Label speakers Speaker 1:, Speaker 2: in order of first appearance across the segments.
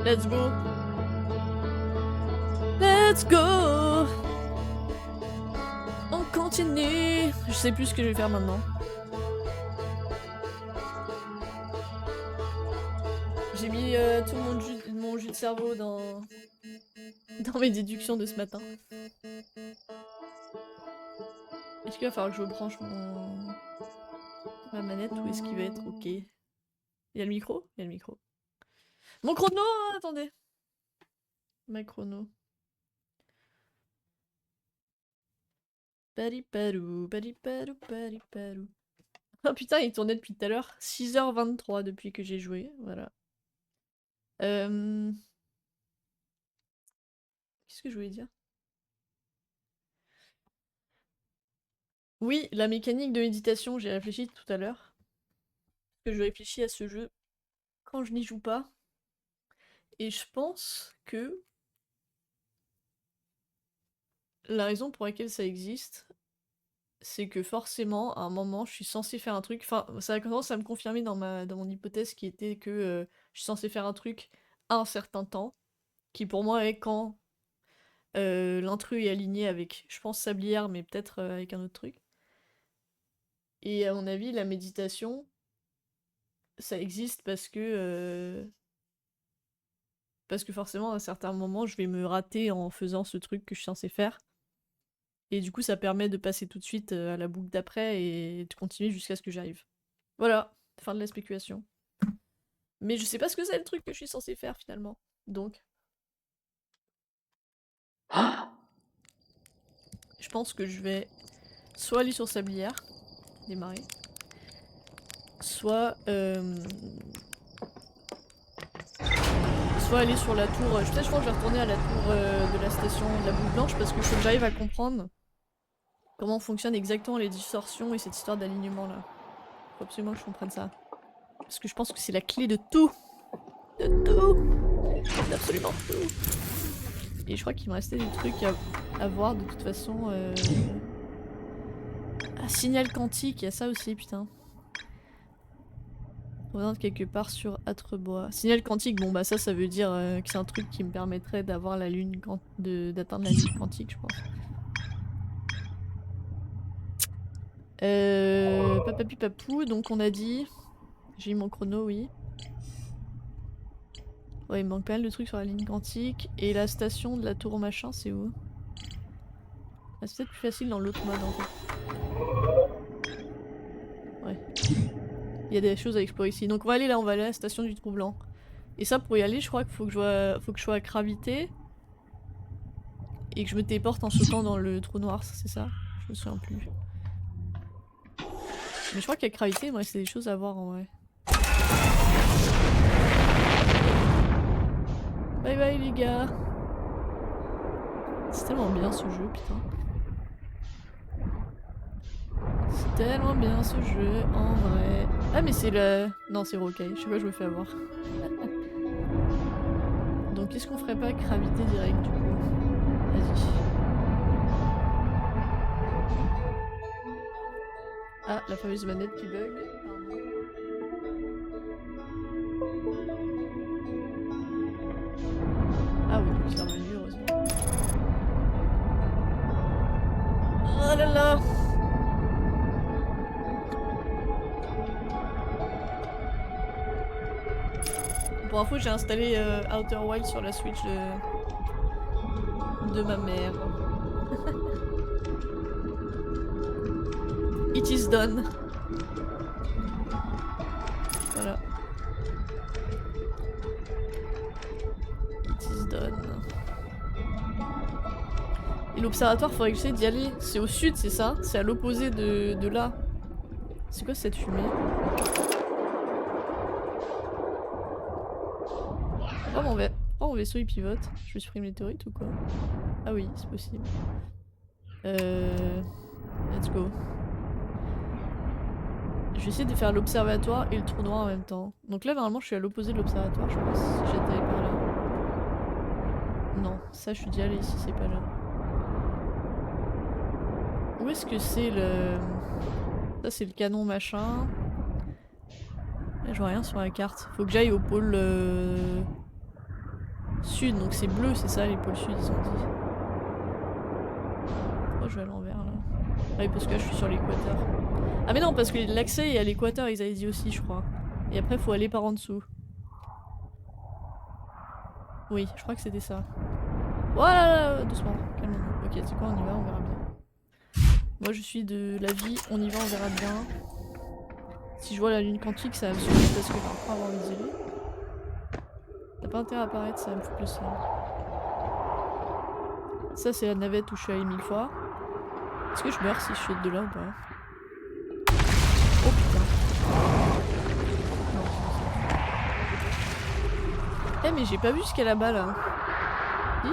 Speaker 1: Let's go. Let's go. On continue. Je sais plus ce que je vais faire maintenant. J'ai mis tout mon jus de cerveau dans mes déductions de ce matin. Est-ce qu'il va falloir que je branche ma manette ou est-ce qu'il va être ok? Il y a le micro? Il y a le micro. Mon chrono! Attendez. Ma chrono. Pariparou, pariparou, pariparou. Oh putain, il tournait depuis tout à l'heure. 6h23 depuis que j'ai joué, voilà. Qu'est-ce que je voulais dire? Oui, la mécanique de méditation, j'ai réfléchi tout à l'heure. Que je réfléchis à ce jeu quand je n'y joue pas. Et je pense que la raison pour laquelle ça existe, c'est que forcément, à un moment, je suis censée faire un truc. Enfin, ça a commencé à me confirmer dans mon hypothèse qui était que je suis censée faire un truc à un certain temps, qui pour moi est quand l'intrus est aligné avec, je pense, Sablière, mais peut-être avec un autre truc. Et à mon avis, la méditation, ça existe parce que forcément, à un certain moment, je vais me rater en faisant ce truc que je suis censée faire. Et du coup, ça permet de passer tout de suite à la boucle d'après et de continuer jusqu'à ce que j'arrive. Voilà, fin de la spéculation. Mais je sais pas ce que c'est le truc que je suis censée faire finalement. Donc, je pense que je vais soit aller sur Sablière, démarrer, soit aller sur la tour. Peut-être je pense que je vais retourner à la tour de la station de la boule blanche parce que faut que j'arrive à comprendre comment fonctionnent exactement les distorsions et cette histoire d'alignement là. Faut absolument que je comprenne ça. Parce que je pense que c'est la clé de tout. De tout. D'absolument tout. Et je crois qu'il me restait des trucs à voir de toute façon. Ah, signal quantique, il y a ça aussi, putain. Revenant quelque part sur Atrebois. Signal quantique, bon bah ça veut dire que c'est un truc qui me permettrait d'avoir la lune, d'atteindre la lune quantique, je pense. Papapi papou, donc on a dit... J'ai eu mon chrono, oui. Ouais, il me manque pas mal de trucs sur la ligne quantique. Et la station de la tour machin, c'est où? Ah, c'est peut-être plus facile dans l'autre mode en fait. Ouais. Il y a des choses à explorer ici. Donc on va aller là, on va aller à la station du trou blanc. Et ça, pour y aller, je crois qu'il faut que je sois à gravité. Et que je me téléporte en sautant dans le trou noir, c'est ça? Je me souviens plus. Mais je crois qu'à gravité, moi, c'est des choses à voir en vrai. Bye bye les gars. C'est tellement bien ce jeu, putain. C'est tellement bien ce jeu, en vrai. Ah mais c'est le... Non, c'est Rocaille, je sais pas, je me fais avoir. Donc qu'est-ce qu'on ferait pas gravité direct du coup? Vas-y. Ah, la fameuse manette qui bug. Ah oui, c'est revenu, heureusement. Oh là là! Pour info, j'ai installé Outer Wild sur la Switch de ma mère. It is done. Voilà. It is done. Et l'observatoire, faudrait que j'essaie d'y aller. C'est au sud, c'est ça? C'est à l'opposé de là. C'est quoi cette fumée? Pourquoi mon vaisseau il pivote? Je supprime les théories ou quoi? Ah oui, c'est possible. Let's go. Je vais essayer de faire l'observatoire et le trou noir en même temps. Donc là, normalement, je suis à l'opposé de l'observatoire, je pense. Si j'étais par là. Non, ça, je suis déjà allée ici, c'est pas là. Où est-ce que c'est le... Ça, c'est le canon machin. Là, je vois rien sur la carte. Faut que j'aille au pôle... Sud, donc c'est bleu, c'est ça les pôles sud, ils ont dit. Pourquoi je vais à l'envers là? Ah oui, parce que là je suis sur l'équateur. Ah mais non, parce que l'accès est à l'équateur, ils avaient dit aussi, je crois. Et après, faut aller par en dessous. Oui, je crois que c'était ça. Voilà, doucement, calmons-nous. Ok, c'est quoi, on y va, on verra bien. Moi je suis de la vie, on y va, on verra bien. Si je vois la lune quantique, ça va me suffire parce que je vais pas avoir envie d'y aller. T'as pas intérêt à apparaître, ça va me foutre le seum. Ça c'est la navette où je suis allée 1000 fois. Est-ce que je meurs si je saute de là ou pas? Oh putain. Non, c'est ça. Eh mais j'ai pas vu ce qu'il y a là-bas là. Si?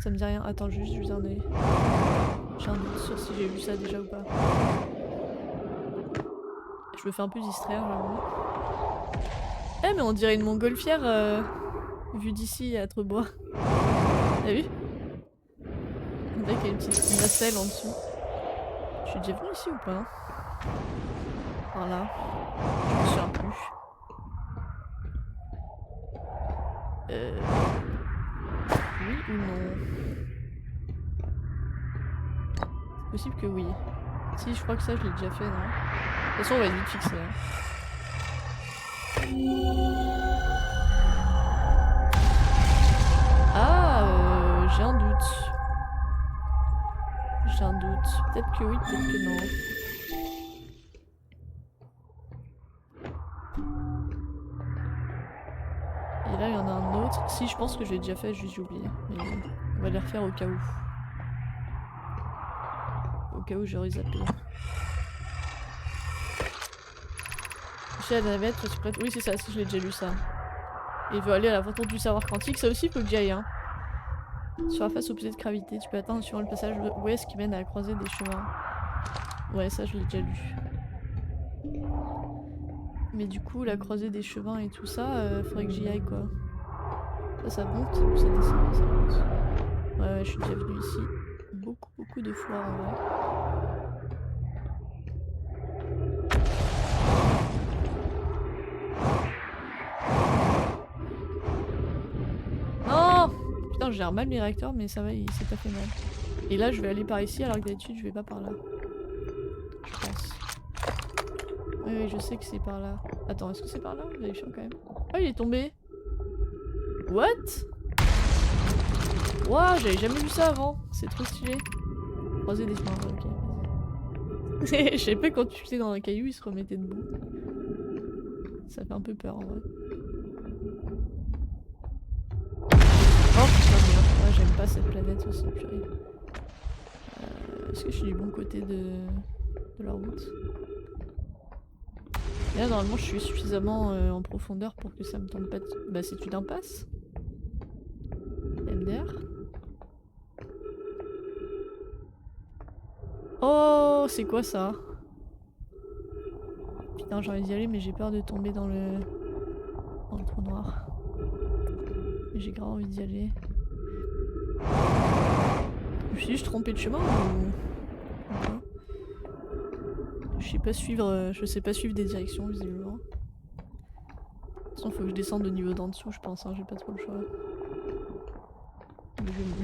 Speaker 1: Ça me dit rien. Attends, juste un œil. J'ai un doute sur si j'ai vu ça déjà ou pas. Je me fais un peu distraire, j'avoue. Eh mais on dirait une montgolfière vue d'ici à Trebois. T'as vu? On dirait qu'il y a une petite nacelle en dessous. Je suis déjà venue ici ou pas? Par là. Je me souviens plus. Oui ou non? C'est possible que oui. Si, je crois que ça, je l'ai déjà fait, non? De toute façon, on va être vite fixé. Hein. Ah, j'ai un doute. J'ai un doute. Peut-être que oui, peut-être que non. Et là, il y en a un autre. Si, je pense que j'ai déjà fait, juste j'ai oublié. Mais on va les refaire au cas où. Au cas où j'aurais zappé. Je suis à la navette, je suis prête. Oui, c'est ça, si je l'ai déjà lu ça. Et il veut aller à la frontière du savoir quantique, ça aussi, il faut que j'y aille. Hein. Sur la face opposée de gravité, tu peux atteindre sur le passage ouest qui mène à la croisée des chemins. Ouais, ça, je l'ai déjà lu. Mais du coup, la croisée des chemins et tout ça, faudrait que j'y aille quoi. Ça monte ou ça descend? Ça monte. Ouais, je suis déjà venue ici. Beaucoup de fois en vrai. Non! Putain, je gère mal mes réacteurs, mais ça va, il s'est pas fait mal. Et là, je vais aller par ici, alors que d'habitude, je vais pas par là. Je pense. Oui, je sais que c'est par là. Attends, est-ce que c'est par là? J'ai chaud quand même. Oh, il est tombé! What? Waouh, j'avais jamais vu ça avant. C'est trop stylé. Croiser des chemins, ok. Je sais pas, quand tu étais dans un caillou, il se remettait debout. Ça fait un peu peur en vrai. Oh putain de merde, ouais, j'aime pas cette planète aussi, purée. Est-ce que je suis du bon côté de la route? Et là normalement je suis suffisamment en profondeur pour que ça me tombe pas dessus. Bah c'est une impasse. MDR. Oh c'est quoi ça? Putain j'ai envie d'y aller mais j'ai peur de tomber dans le trou noir. Mais j'ai grave envie d'y aller. Je me suis juste trompé de chemin ou... Je sais pas suivre des directions visiblement. De toute façon faut que je descende de niveau d'en dessous je pense, hein, j'ai pas trop le choix.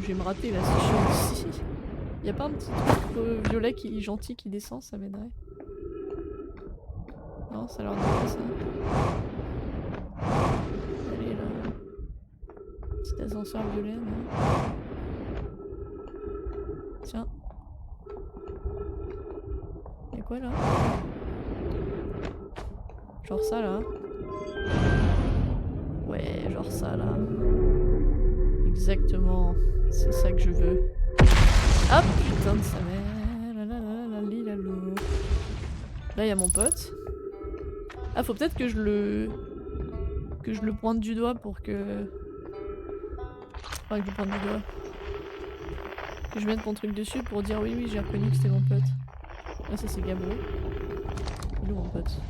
Speaker 1: Je vais me rater là si je suis ici. Y'a pas un petit truc violet gentil qui descend, ça m'aiderait. Non, ça leur dit pas ça. Allez là. Petit ascenseur violet, non. Tiens. Y'a quoi là? Genre ça là. Ouais, genre ça là. Exactement. C'est ça que je veux. Ah putain de sa mère. Là y'a mon pote. Ah faut peut-être que je le pointe du doigt pour que... Enfin que je pointe du doigt. Que je mette mon truc dessus pour dire oui j'ai reconnu que c'était mon pote. Ah ça c'est Gabro. Il est où mon pote?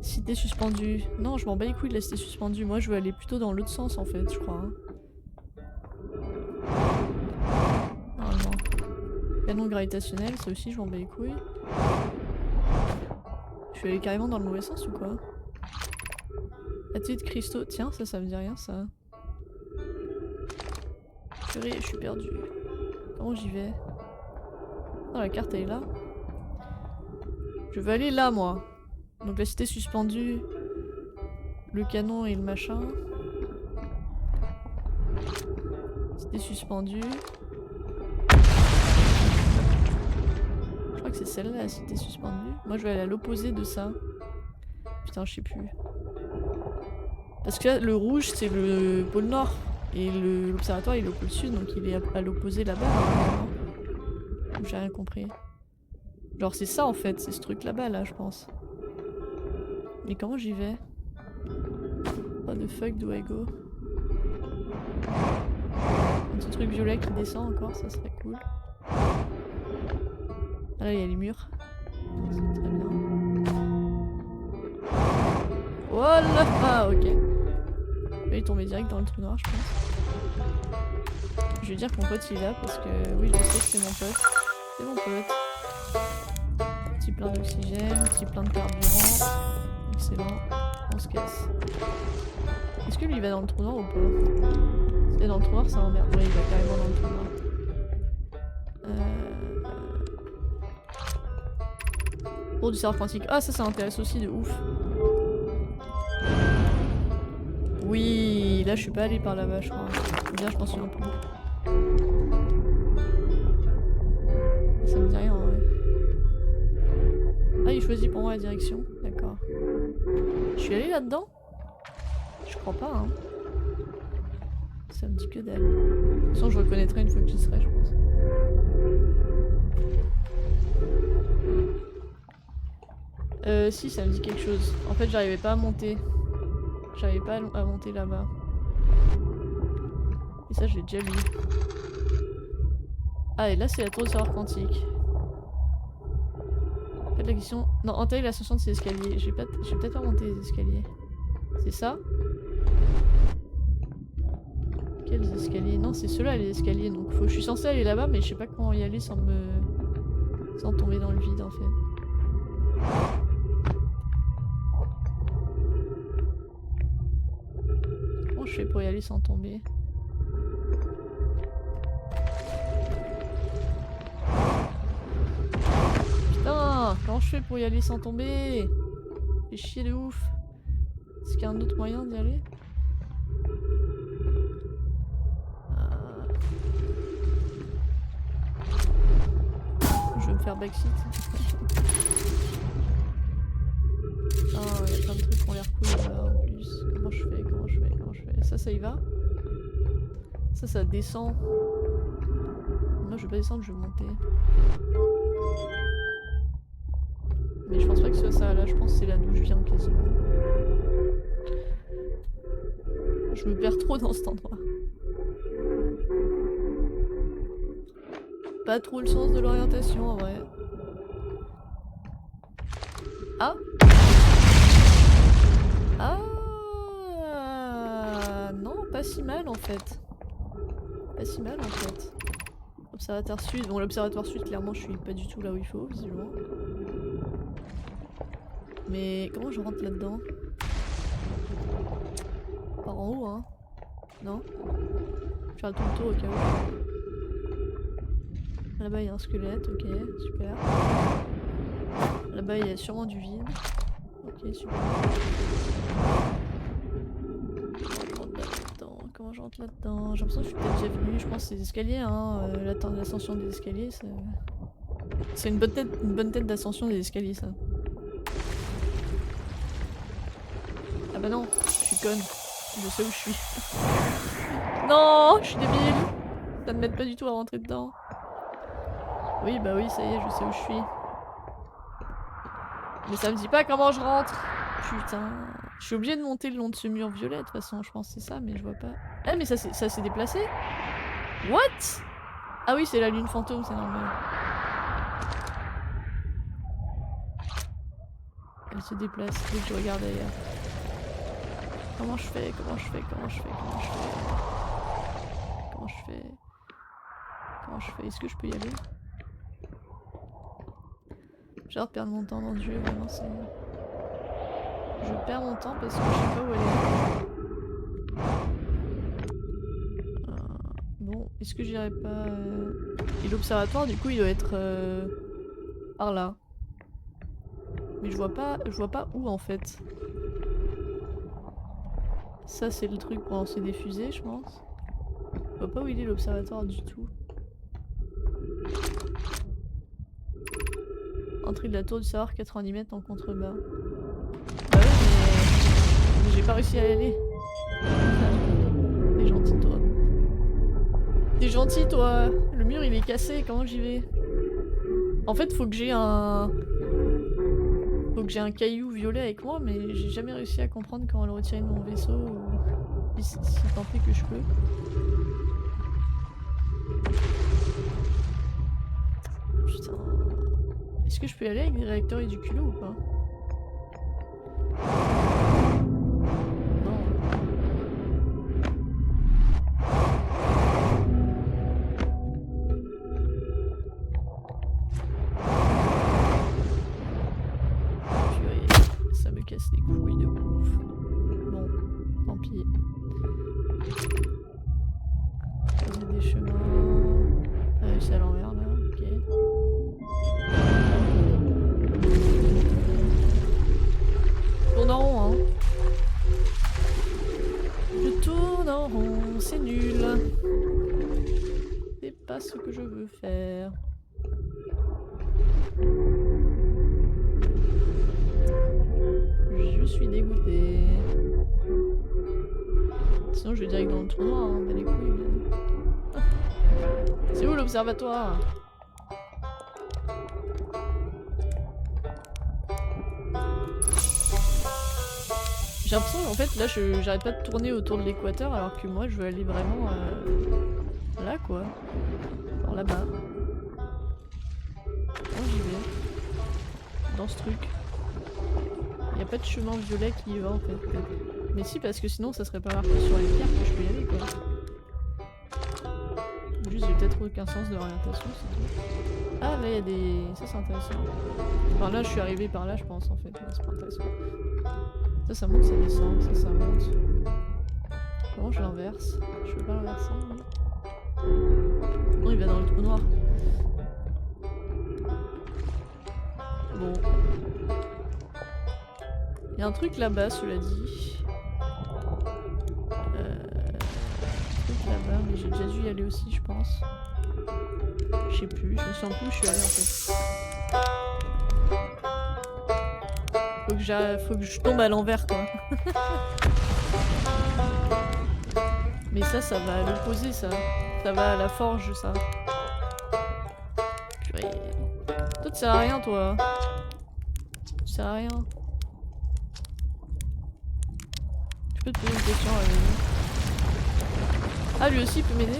Speaker 1: Cité suspendue. Non je m'en bats les couilles de la cité suspendue. Moi je veux aller plutôt dans l'autre sens en fait je crois. Hein. Normalement. Canon gravitationnel, ça aussi je m'en bats les couilles. Je suis allée carrément dans le mauvais sens ou quoi? Atelier de cristaux. Tiens, ça me dit rien ça. Purée, je suis perdue. Comment j'y vais? Oh, la carte elle est là. Je veux aller là moi. Donc la cité suspendue. Le canon et le machin. Cité suspendue. Je crois que c'est celle-là la cité suspendue. Moi je vais aller à l'opposé de ça. Putain, je sais plus. Parce que là, le rouge c'est le pôle nord. Et l'observatoire il est au pôle sud, donc il est à l'opposé là-bas. J'ai rien compris. Genre c'est ça en fait, c'est ce truc là-bas là je pense. Mais comment j'y vais? What the fuck do I go? Un petit truc violet qui descend encore, ça serait cool. Ah là il y a les murs. C'est très bien. Voilà. Ah ok. Il est tombé direct dans le trou noir je pense. Je vais dire que mon pote il est là parce que oui je sais que c'est mon pote. C'est mon pote. Petit plein d'oxygène, petit plein de carburant. Excellent. On se casse. Est-ce que lui il va dans le trou noir ou pas? S'il est dans le trou noir ça m'emmerde. Oui il va carrément dans le trou noir. Pour du cerf quantique. Ah ça intéresse aussi de ouf. Oui, là je suis pas allée par là-bas je crois. Ou bien je m'en souviens plus. Ça me dit rien ouais. Ah il choisit pour moi la direction. D'accord. Je suis allée là-dedans? Je crois pas hein. Ça me dit que dalle. De toute façon je reconnaîtrai une fois que j'y serai je pense. Si ça me dit quelque chose. En fait j'arrivais pas à monter. J'arrivais pas à monter là-bas. Et ça je l'ai déjà lu. Ah et là c'est la tour du savoir quantique. Faites la question... Non, entaille l'ascension de ces escaliers. Je vais peut-être pas monter les escaliers. C'est ça? Quels escaliers? Non c'est ceux-là les escaliers. Donc je suis censée aller là-bas mais je sais pas comment y aller sans tomber dans le vide en fait. Comment je fais pour y aller sans tomber? Putain, comment je fais pour y aller sans tomber? Fais chier de ouf. Est-ce qu'il y a un autre moyen d'y aller? Je vais me faire backseat. Ah, il y a plein de trucs qui ont l'air cool là en plus. Comment je fais? Ça y va? Ça descend. Moi je vais pas descendre, je vais monter. Mais je pense pas que ce soit ça là, je pense que c'est là d'où je viens quasiment. Je me perds trop dans cet endroit. Pas trop le sens de l'orientation en vrai. Ah! Ah! Non, pas si mal en fait. Pas si mal en fait. Observatoire sud. Bon, l'observatoire sud, clairement, je suis pas du tout là où il faut, visiblement. Mais comment je rentre là-dedans? Par en haut, hein? Non? Faire tout le tour au cas où. Là-bas, il y a un squelette, ok, super. Là-bas, il y a sûrement du vide. Ok, super. Comment je rentre là-dedans? J'ai l'impression que je suis peut-être déjà venue. Je pense que c'est des escaliers, hein. L'ascension des escaliers, c'est une bonne tête d'ascension des escaliers, ça. Ah bah non, je suis conne. Je sais où je suis. Non, je suis débile. Ça ne m'aide pas du tout à rentrer dedans. Oui, bah oui, ça y est, je sais où je suis. Mais ça me dit pas comment je rentre. Putain. Je suis obligée de monter le long de ce mur violet, de toute façon, je pense que c'est ça, mais je vois pas. Ah, mais ça s'est déplacé? What? Ah oui, c'est la lune fantôme, c'est normal. Elle se déplace dès que je regarde ailleurs. Comment je fais? Est-ce que je peux y aller? J'ai hâte de perdre mon temps dans le jeu, vraiment c'est... Je perds mon temps parce que je sais pas où aller. Bon, est-ce que j'irai pas... Et l'observatoire, du coup, il doit être par là. Mais je vois pas où, en fait. Ça, c'est le truc pour lancer des fusées, je pense. Je vois pas où il est, l'observatoire, du tout. Entrée de la tour du savoir, 90 mètres en contrebas. Bah ouais, mais j'ai pas réussi à y aller. T'es gentil, toi. T'es gentil, toi. Le mur, il est cassé, comment j'y vais? En fait, faut que j'ai un caillou violet avec moi, mais j'ai jamais réussi à comprendre comment le retirer de mon vaisseau, ou si tant est que je peux. Putain... Est-ce que je peux y aller avec des réacteurs et du culot ou pas? Non. Purée, ça me casse les couilles de ouf. Bon, tant pis. Poser des chemins... Ah, c'est à l'envers là, ok. Tourne en rond, hein. Je tourne en rond, c'est nul. C'est pas ce que je veux faire. Je suis dégoûtée. Sinon je vais direct dans le trou noir, hein, bah les couilles. Mais... C'est où l'observatoire? J'ai l'impression qu'en fait là j'arrête pas de tourner autour de l'équateur alors que moi je veux aller vraiment là quoi. Genre là-bas. Comment j'y vais? Dans ce truc. Y a pas de chemin violet qui y va en fait. Mais si, parce que sinon ça serait pas marqué sur les pierres que je peux y aller quoi. Juste j'ai peut-être aucun sens d'orientation, c'est tout. Ah là y a des... Ça c'est intéressant. Enfin là je suis arrivée par là je pense en fait, c'est pas intéressant. Ça monte, ça descend, ça monte. Comment je l'inverse? Je peux pas l'inverser. Non, il va dans le trou noir. Bon. Il y a un truc là-bas, cela dit. Un truc là-bas, mais j'ai déjà dû y aller aussi, je pense. Je sais plus, je me souviens plus où je suis allée en fait. Faut que je tombe à l'envers quoi. Mais ça va à l'opposé ça. Ça va à la forge ça. Purée. Toi tu sers à rien toi. Tu sers à rien. Je peux te poser une question à lui. Ah lui aussi il peut m'aider?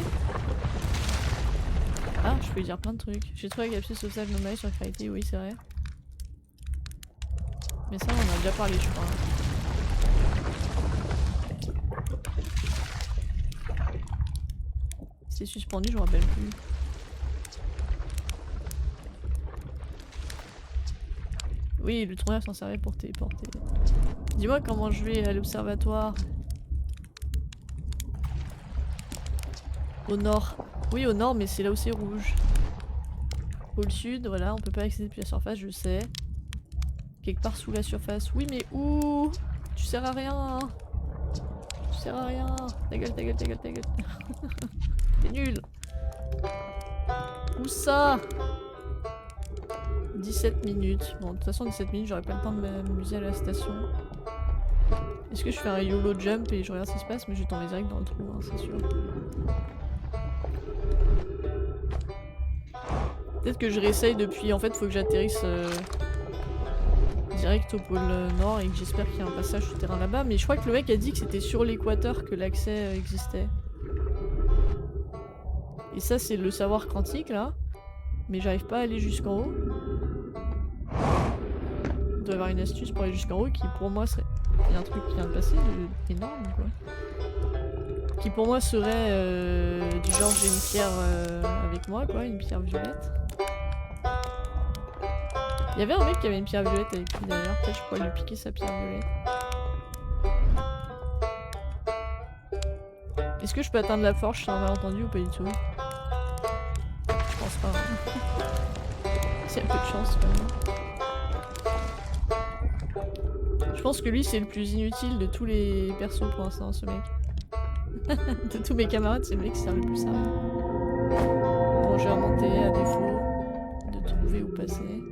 Speaker 1: Ah je peux lui dire plein de trucs. J'ai trouvé la capsule sociale nommée sur Clarity, oui c'est vrai. Mais ça on en a déjà parlé je crois. C'est suspendu, je me rappelle plus. Oui, le tourneur s'en servait pour téléporter. Dis-moi comment je vais à l'observatoire. Au nord. Oui, au nord, mais c'est là où c'est rouge. Pôle sud, voilà, on peut pas accéder depuis la surface, je sais. Quelque part sous la surface. Oui, mais où? Tu sers à rien. Tu sers à rien. Ta gueule, ta gueule, ta gueule, ta gueule. T'es nul. Où ça? 17 minutes. Bon, de toute façon, 17 minutes, j'aurais pas le temps de m'amuser à la station. Est-ce que je fais un YOLO jump et je regarde ce qui se passe? Mais je vais tomber direct dans le trou, hein, c'est sûr. Peut-être que je réessaye depuis. En fait, faut que j'atterrisse direct au pôle nord et que j'espère qu'il y a un passage souterrain là-bas. Mais je crois que le mec a dit que c'était sur l'équateur que l'accès existait. Et ça, c'est le savoir quantique là. Mais j'arrive pas à aller jusqu'en haut. Il doit y avoir une astuce pour aller jusqu'en haut qui pour moi serait... Il y a un truc qui vient de passer, énorme quoi. Qui pour moi serait du genre j'ai une pierre avec moi quoi, une pierre violette. Il y avait un mec qui avait une pierre violette avec lui d'ailleurs, peut-être je pourrais lui piquer sa pierre violette. Est-ce que je peux atteindre la forge sur un malentendu ou pas du tout? Je pense pas. Hein. C'est un peu de chance quand même. Je pense que lui c'est le plus inutile de tous les persos pour l'instant, ce mec. De tous mes camarades, c'est le mec qui sert le plus sérieux. Bon, je vais remonter à défaut de trouver où passer.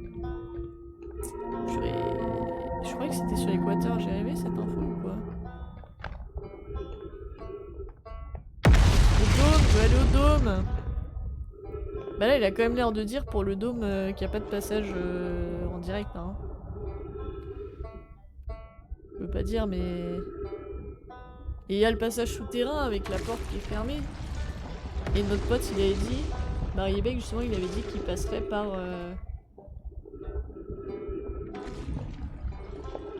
Speaker 1: Je croyais que c'était sur l'équateur, j'ai rêvé cette info ou quoi? Au dôme, je veux aller au dôme! Bah là il a quand même l'air de dire pour le dôme qu'il n'y a pas de passage en direct hein. Je peux pas dire mais... Et il y a le passage souterrain avec la porte qui est fermée. Et notre pote il avait dit... Barriébec justement il avait dit qu'il passerait par...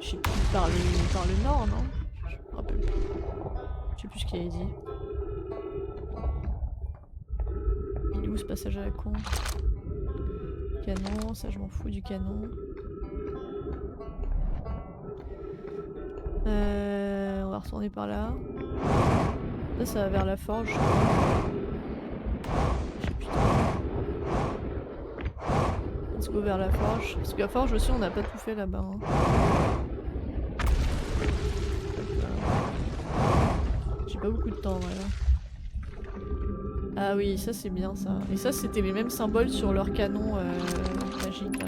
Speaker 1: Je sais plus, par le nord non? Je me rappelle plus. Je sais plus ce qu'il avait dit. Il est où ce passage à la con? Canon, ça je m'en fous du canon. On va retourner par là. Là ça va vers la forge. Je sais plus trop. Let's go vers la forge. Parce que la forge aussi on n'a pas tout fait là-bas. Hein. J'ai pas beaucoup de temps voilà. Ah oui, ça c'est bien ça. Et ça c'était les mêmes symboles sur leur canon magique. Là.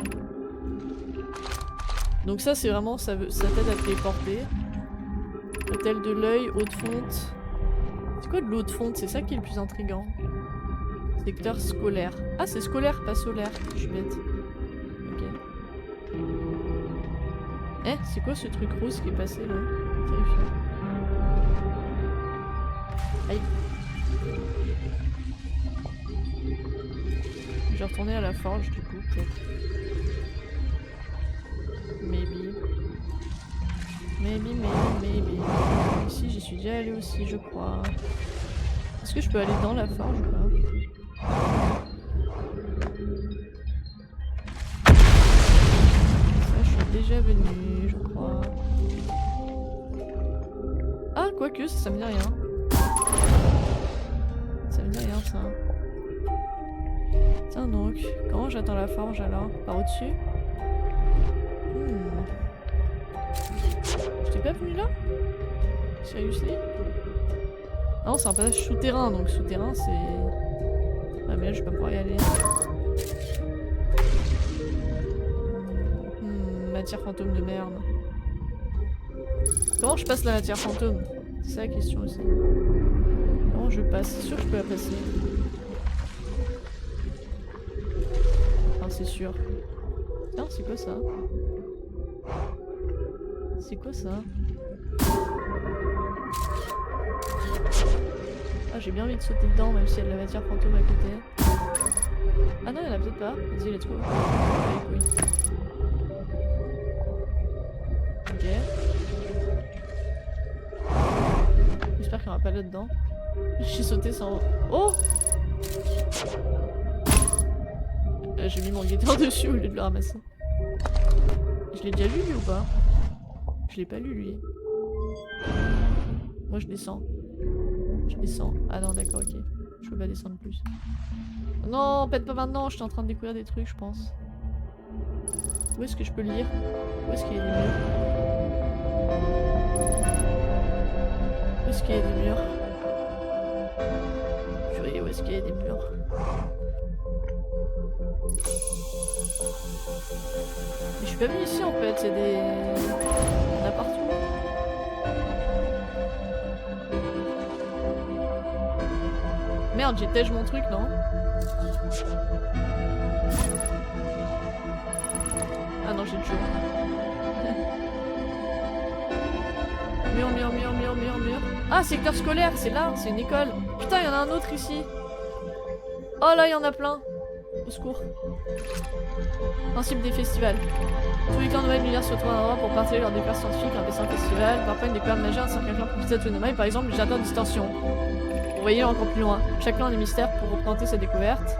Speaker 1: Donc ça c'est vraiment, ça t'aide à téléporter. Hôtel de l'œil, eau de fonte. C'est quoi de l'eau de fonte? C'est ça qui est le plus intriguant. Secteur scolaire. Ah c'est scolaire, pas solaire. Je suis bête. Ok. Eh, c'est quoi ce truc rose qui est passé là? Terrifiant. Aïe. Je vais retourner à la forge du coup, peut-être. Maybe. Maybe. Ici, j'y suis déjà allée aussi, je crois. Est-ce que je peux aller dans la forge ou pas? Ça, je suis déjà venue, je crois. Ah, quoique, ça me dit rien. Ça me dit rien, ça. Tiens donc, comment j'attends la forge alors? Par au-dessus? J'étais pas venu là? Seriously? Non, c'est un passage souterrain, donc souterrain c'est... Ah mais là je vais pas pouvoir y aller. Matière fantôme de merde. Comment je passe la matière fantôme? C'est ça la question aussi. Comment je passe? C'est sûr que je peux la passer. Enfin c'est sûr. Tiens, c'est quoi ça? C'est quoi ça? Ah j'ai bien envie de sauter dedans même s'il y a de la matière fantôme à côté. Ah non il y en a peut-être pas. Vas-y let's go. Allez oui. Ok. J'espère qu'il n'y aura pas là-dedans. J'ai sauté sans... Oh! J'ai mis mon guetteur dessus au lieu de le ramasser. Je l'ai déjà lu lui ou pas? Je l'ai pas lu lui. Moi je descends. Je descends. Ah non d'accord ok. Je peux pas descendre plus. Non pète pas maintenant, je suis en train de découvrir des trucs je pense. Où est-ce que je peux lire? Où est-ce qu'il y a des murs? Où est-ce qu'il y a des murs? Purée, où est-ce qu'il y a des murs? Mais je suis pas venue ici en fait, il y a des... Il y en a partout. Merde, j'ai tège mon truc, non? Ah non, j'ai le jour. Mur. Ah, secteur scolaire, c'est là, c'est une école. Putain, il y en a un autre ici. Oh là, il y en a plein. Au secours. Principe des festivals. Tous les clans de l'univers se retrouvent à un endroit pour partager leurs découvertes scientifiques, un dessin festival, parfois une découverte majeure, un cercle clan pour quitter autonomie, par exemple le jardin de distorsion. Vous voyez encore plus loin. Chaque clan a des mystères pour représenter sa découverte.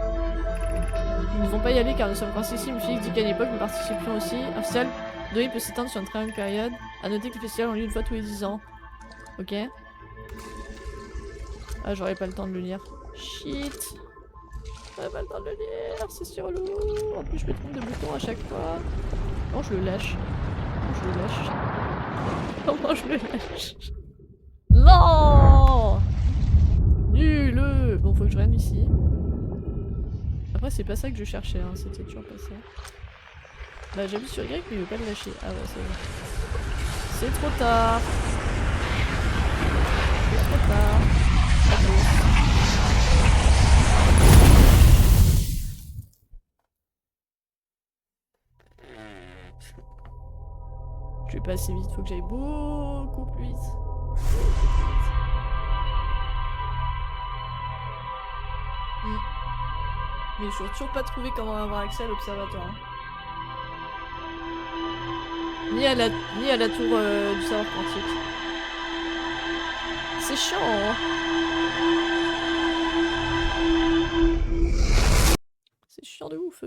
Speaker 1: Nous ne devons pas y aller car nous sommes coincés ici, mais Félix dit qu'à une époque nous participions aussi. Un festival donné peut s'étendre sur une très longue période. A noter que les festivals ont lieu une fois tous les 10 ans. Ok. Ah, j'aurais pas le temps de le lire. Shit. J'aurais pas le temps de le lire, c'est sur l'eau. En plus, je me trompe de bouton à chaque fois. Comment je le lâche? Comment je le lâche? Comment je le lâche? Non! Nul! Bon, faut que je revienne ici. Après, c'est pas ça que je cherchais, hein. C'était toujours pas ça. Bah, j'appuie sur Y, mais il veut pas le lâcher. Ah ouais, c'est bon. C'est trop tard. C'est trop tard. Je vais pas assez vite, faut que j'aille beaucoup plus vite. Mais je n'ai toujours pas trouvé comment avoir accès à l'observatoire. Ni à la tour du savoir quantique. C'est chiant, hein. C'est chiant de ouf.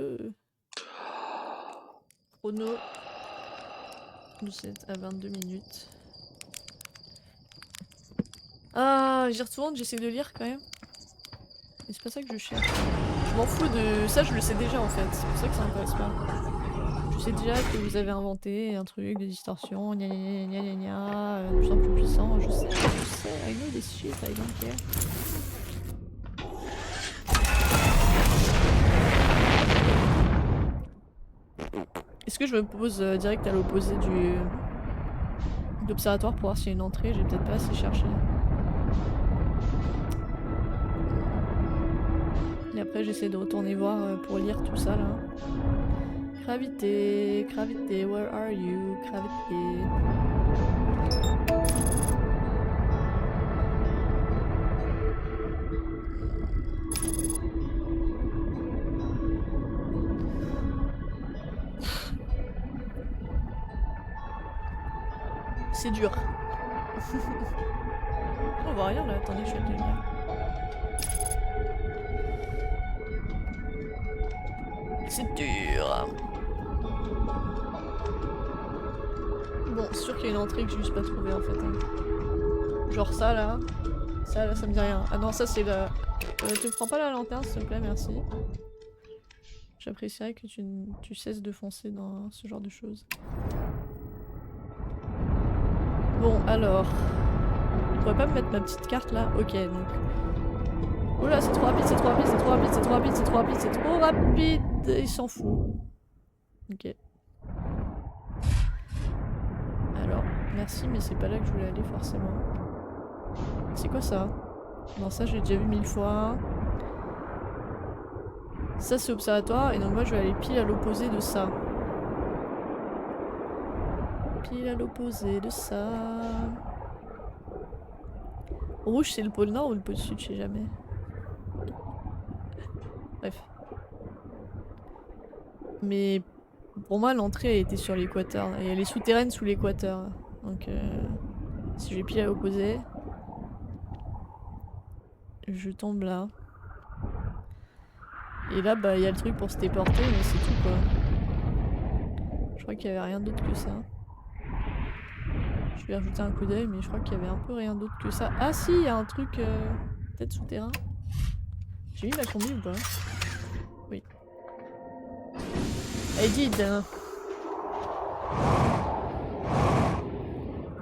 Speaker 1: Chrono. Nous êtes à 22 minutes. Ah, j'y retourne, j'essaie de lire quand même. Mais c'est pas ça que je cherche. Je m'en fous de... Ça, je le sais déjà en fait. C'est pour ça que ça m'intéresse pas. Je sais déjà que vous avez inventé un truc de distorsion, gna gna gna gna gna, de plus en plus puissant. Je sais. I know this shit, I don't care. Est-ce que je me pose direct à l'opposé de l'observatoire pour voir s'il y a une entrée? J'ai peut-être pas assez cherché. Et après j'essaie de retourner voir pour lire tout ça là. Gravité, gravité, where are you? Gravité. C'est dur. On voit rien là, attendez, je vais le lire. C'est dur. Bon, c'est sûr qu'il y a une entrée que j'ai juste pas trouvée en fait. Hein. Genre ça là. Ça là, ça me dit rien. Ah non, ça c'est la... tu prends pas la lanterne s'il te plaît, merci. J'apprécierais que tu cesses de foncer dans ce genre de choses. Bon, alors... Je pourrais pas me mettre ma petite carte là? Ok, donc... Oula, c'est trop rapide, c'est trop rapide, c'est trop rapide, c'est trop rapide, c'est trop rapide, c'est trop rapide. Il s'en fout. Ok. Alors, merci, mais c'est pas là que je voulais aller forcément. C'est quoi ça? Non, ça j'ai déjà vu 1000 fois. Ça c'est observatoire, et donc moi je vais aller pile à l'opposé de ça. Pile à l'opposé de ça. Rouge c'est le pôle nord ou le pôle sud, je sais jamais. Bref. Mais pour moi l'entrée était sur l'équateur, et elle est souterraine sous l'équateur. Donc si je vais pile à l'opposé, je tombe là. Et là bah il y a le truc pour se téléporter, mais c'est tout quoi. Je crois qu'il y avait rien d'autre que ça. Je vais rajouter un coup d'œil, mais je crois qu'il y avait un peu rien d'autre que ça. Ah si, il y a un truc peut-être souterrain. J'ai mis ma combi ou pas? Oui. I did.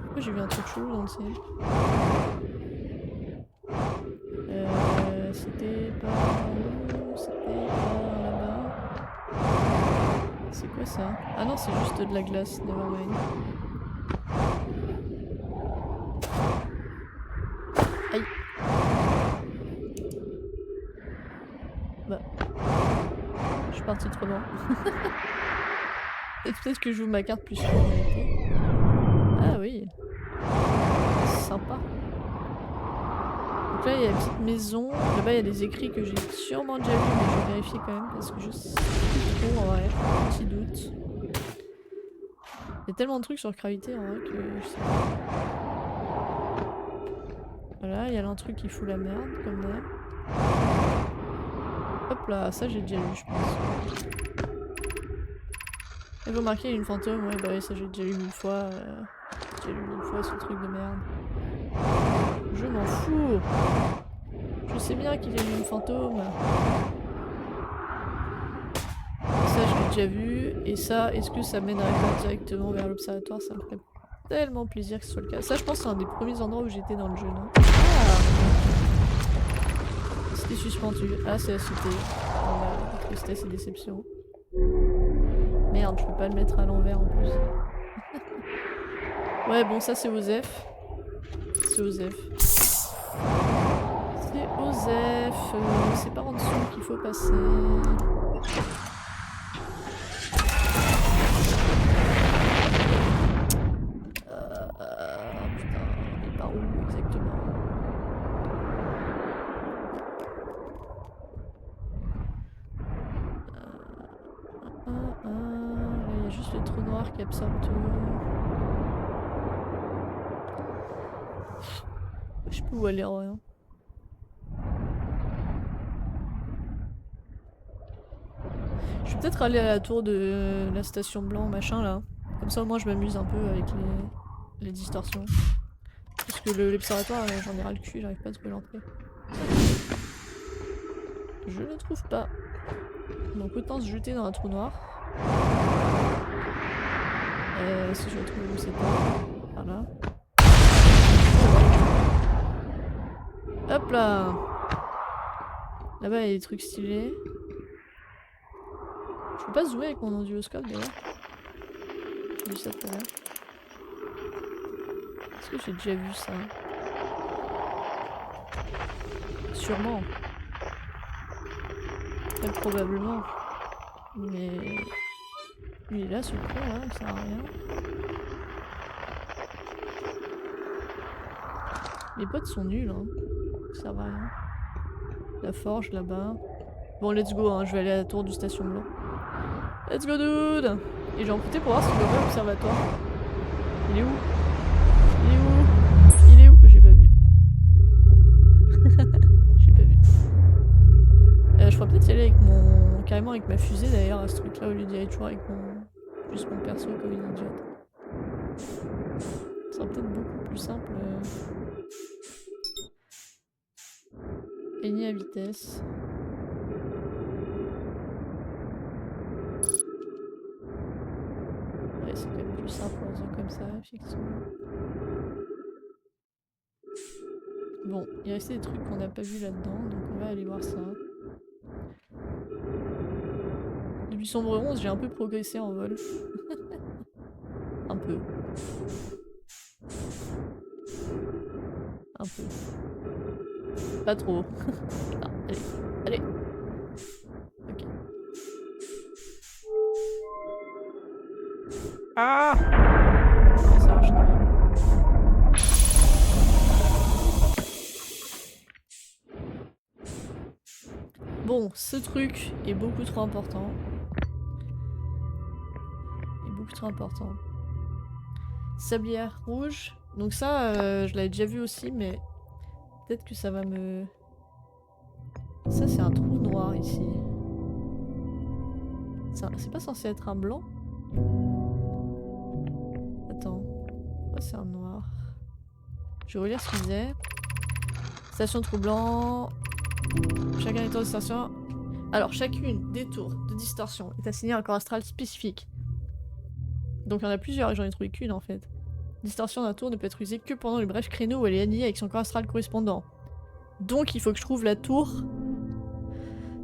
Speaker 1: Pourquoi j'ai vu un truc chelou dans le ciel? C'était pas là-haut, c'était pas là-bas. C'est quoi ça? Ah non, c'est juste de la glace, nevermind. Aïe. Bah. Je suis partie trop loin. Peut-être que je joue ma carte plus souvent en réalité. Ah oui. Sympa. Donc là il y a une petite maison. Là-bas il y a des écrits que j'ai sûrement déjà vus, mais je vais vérifier quand même parce que je sais plus trop en vrai. Petit doute. Il y a tellement de trucs sur Gravité en vrai que je sais pas. Voilà, il y a un truc qui fout la merde, comme d'hab. Hop là, ça j'ai déjà lu, je pense. Et vous remarquez, il y a une fantôme, ouais, bah oui, ça j'ai déjà lu 1000 fois. J'ai lu 1000 fois ce truc de merde. Je m'en fous. Je sais bien qu'il est une fantôme. Ça, je l'ai déjà vu. Et ça, est-ce que ça mènerait pas directement vers l'observatoire? Ça me ferait tellement plaisir que ce soit le cas. Ça, je pense, c'est un des premiers endroits où j'étais dans le jeu, non? Ah! C'était suspendu. Ah, c'est la cité. Voilà, tristesse et déception. Merde, je peux pas le mettre à l'envers en plus. Ouais, bon, ça c'est Osef. C'est Osef. C'est Osef. C'est par en dessous qu'il faut passer. Putain, il est par où exactement? Là, il y a juste le trou noir qui absorbe tout. Je sais pas où aller en rien. Je vais peut-être aller à la tour de la station blanc, machin là. Comme ça au moins je m'amuse un peu avec les distorsions. Parce que l'observatoire, j'en ai ras le cul, j'arrive pas à trouver l'entrée. Je ne trouve pas. Donc autant se jeter dans un trou noir. Si je retrouve où c'est pas. Par là. Hop là! Là-bas il y a des trucs stylés. Je peux pas zoomer avec mon onduloscope d'ailleurs. J'ai vu ça tout à l'heure. Est-ce que j'ai déjà vu ça? Sûrement. Très probablement. Mais... il est là ce con là, il sert à rien. Les potes sont nuls hein. Ça sert à rien. La forge là-bas. Bon let's go hein, je vais aller à la tour du station blanc. Let's go dude! Et j'ai emprunté pour voir si je vois l'observatoire. Il est où? Il est où? Il est où? J'ai pas vu. J'ai pas vu. Je pourrais peut-être y aller avec mon... carrément avec ma fusée d'ailleurs à ce truc là au lieu d'y aller toujours avec mon... juste mon perso comme une idiote. Ça sera peut-être beaucoup plus simple. Aigner à vitesse. Ouais, c'est quand même plus simple en faisant comme ça, effectivement. Bon, il restait des trucs qu'on n'a pas vu là-dedans, donc on va aller voir ça. Depuis Sombre 11, j'ai un peu progressé en vol. Un peu. Un peu. Pas trop. Ah, allez, allez. Ok. Ah! Ça marche quand même. Bon, ce truc est beaucoup trop important. Beaucoup trop important. Sablière rouge. Donc ça, je l'avais déjà vu aussi, mais peut-être que ça va me... Ça, c'est un trou noir ici. C'est pas censé être un blanc? Attends. Pourquoi c'est un noir? Je vais relire ce qu'il disait. Station trou blanc. Chacun des tours de distorsion. Alors, chacune des tours de distorsion est assignée à un corps astral spécifique. Donc il y en a plusieurs et j'en ai trouvé qu'une en fait. Distorsion d'un tour ne peut être usée que pendant le bref créneau où elle est alignée avec son corps astral correspondant. Donc il faut que je trouve la tour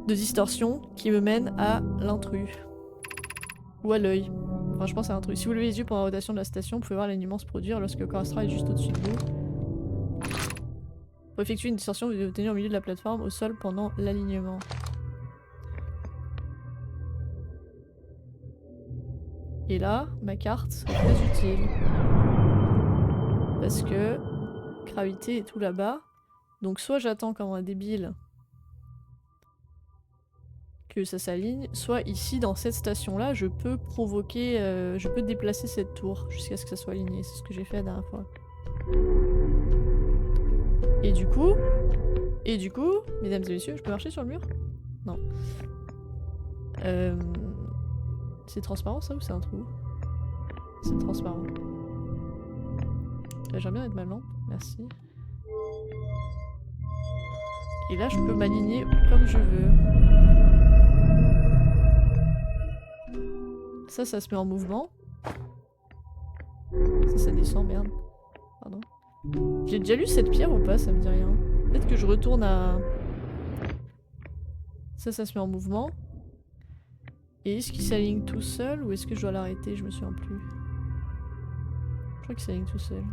Speaker 1: de distorsion qui me mène à l'intrus. Ou à l'œil. Enfin je pense à l'intrus. Si vous levez les yeux pendant la rotation de la station, vous pouvez voir l'alignement se produire lorsque le corps astral est juste au-dessus de vous. Pour effectuer une distorsion, vous devez vous tenir au milieu de la plateforme au sol pendant l'alignement. Et là, ma carte serait très utile. Parce que gravité est tout là-bas. Donc soit j'attends comme un débile que ça s'aligne, soit ici dans cette station-là, je peux provoquer, je peux déplacer cette tour jusqu'à ce que ça soit aligné. C'est ce que j'ai fait la dernière fois. Et du coup, mesdames et messieurs, je peux marcher sur le mur? Non. C'est transparent ça ou c'est un trou? C'est transparent. J'aimerais bien être ma lampe, merci. Et là, je peux m'aligner comme je veux. Ça se met en mouvement. Ça descend, merde. Pardon. J'ai déjà lu cette pierre ou pas? Ça me dit rien. Peut-être que je retourne à... Ça se met en mouvement. Et est-ce qu'il s'aligne tout seul ou est-ce que je dois l'arrêter? Je me souviens plus. Je crois qu'il s'aligne tout seul.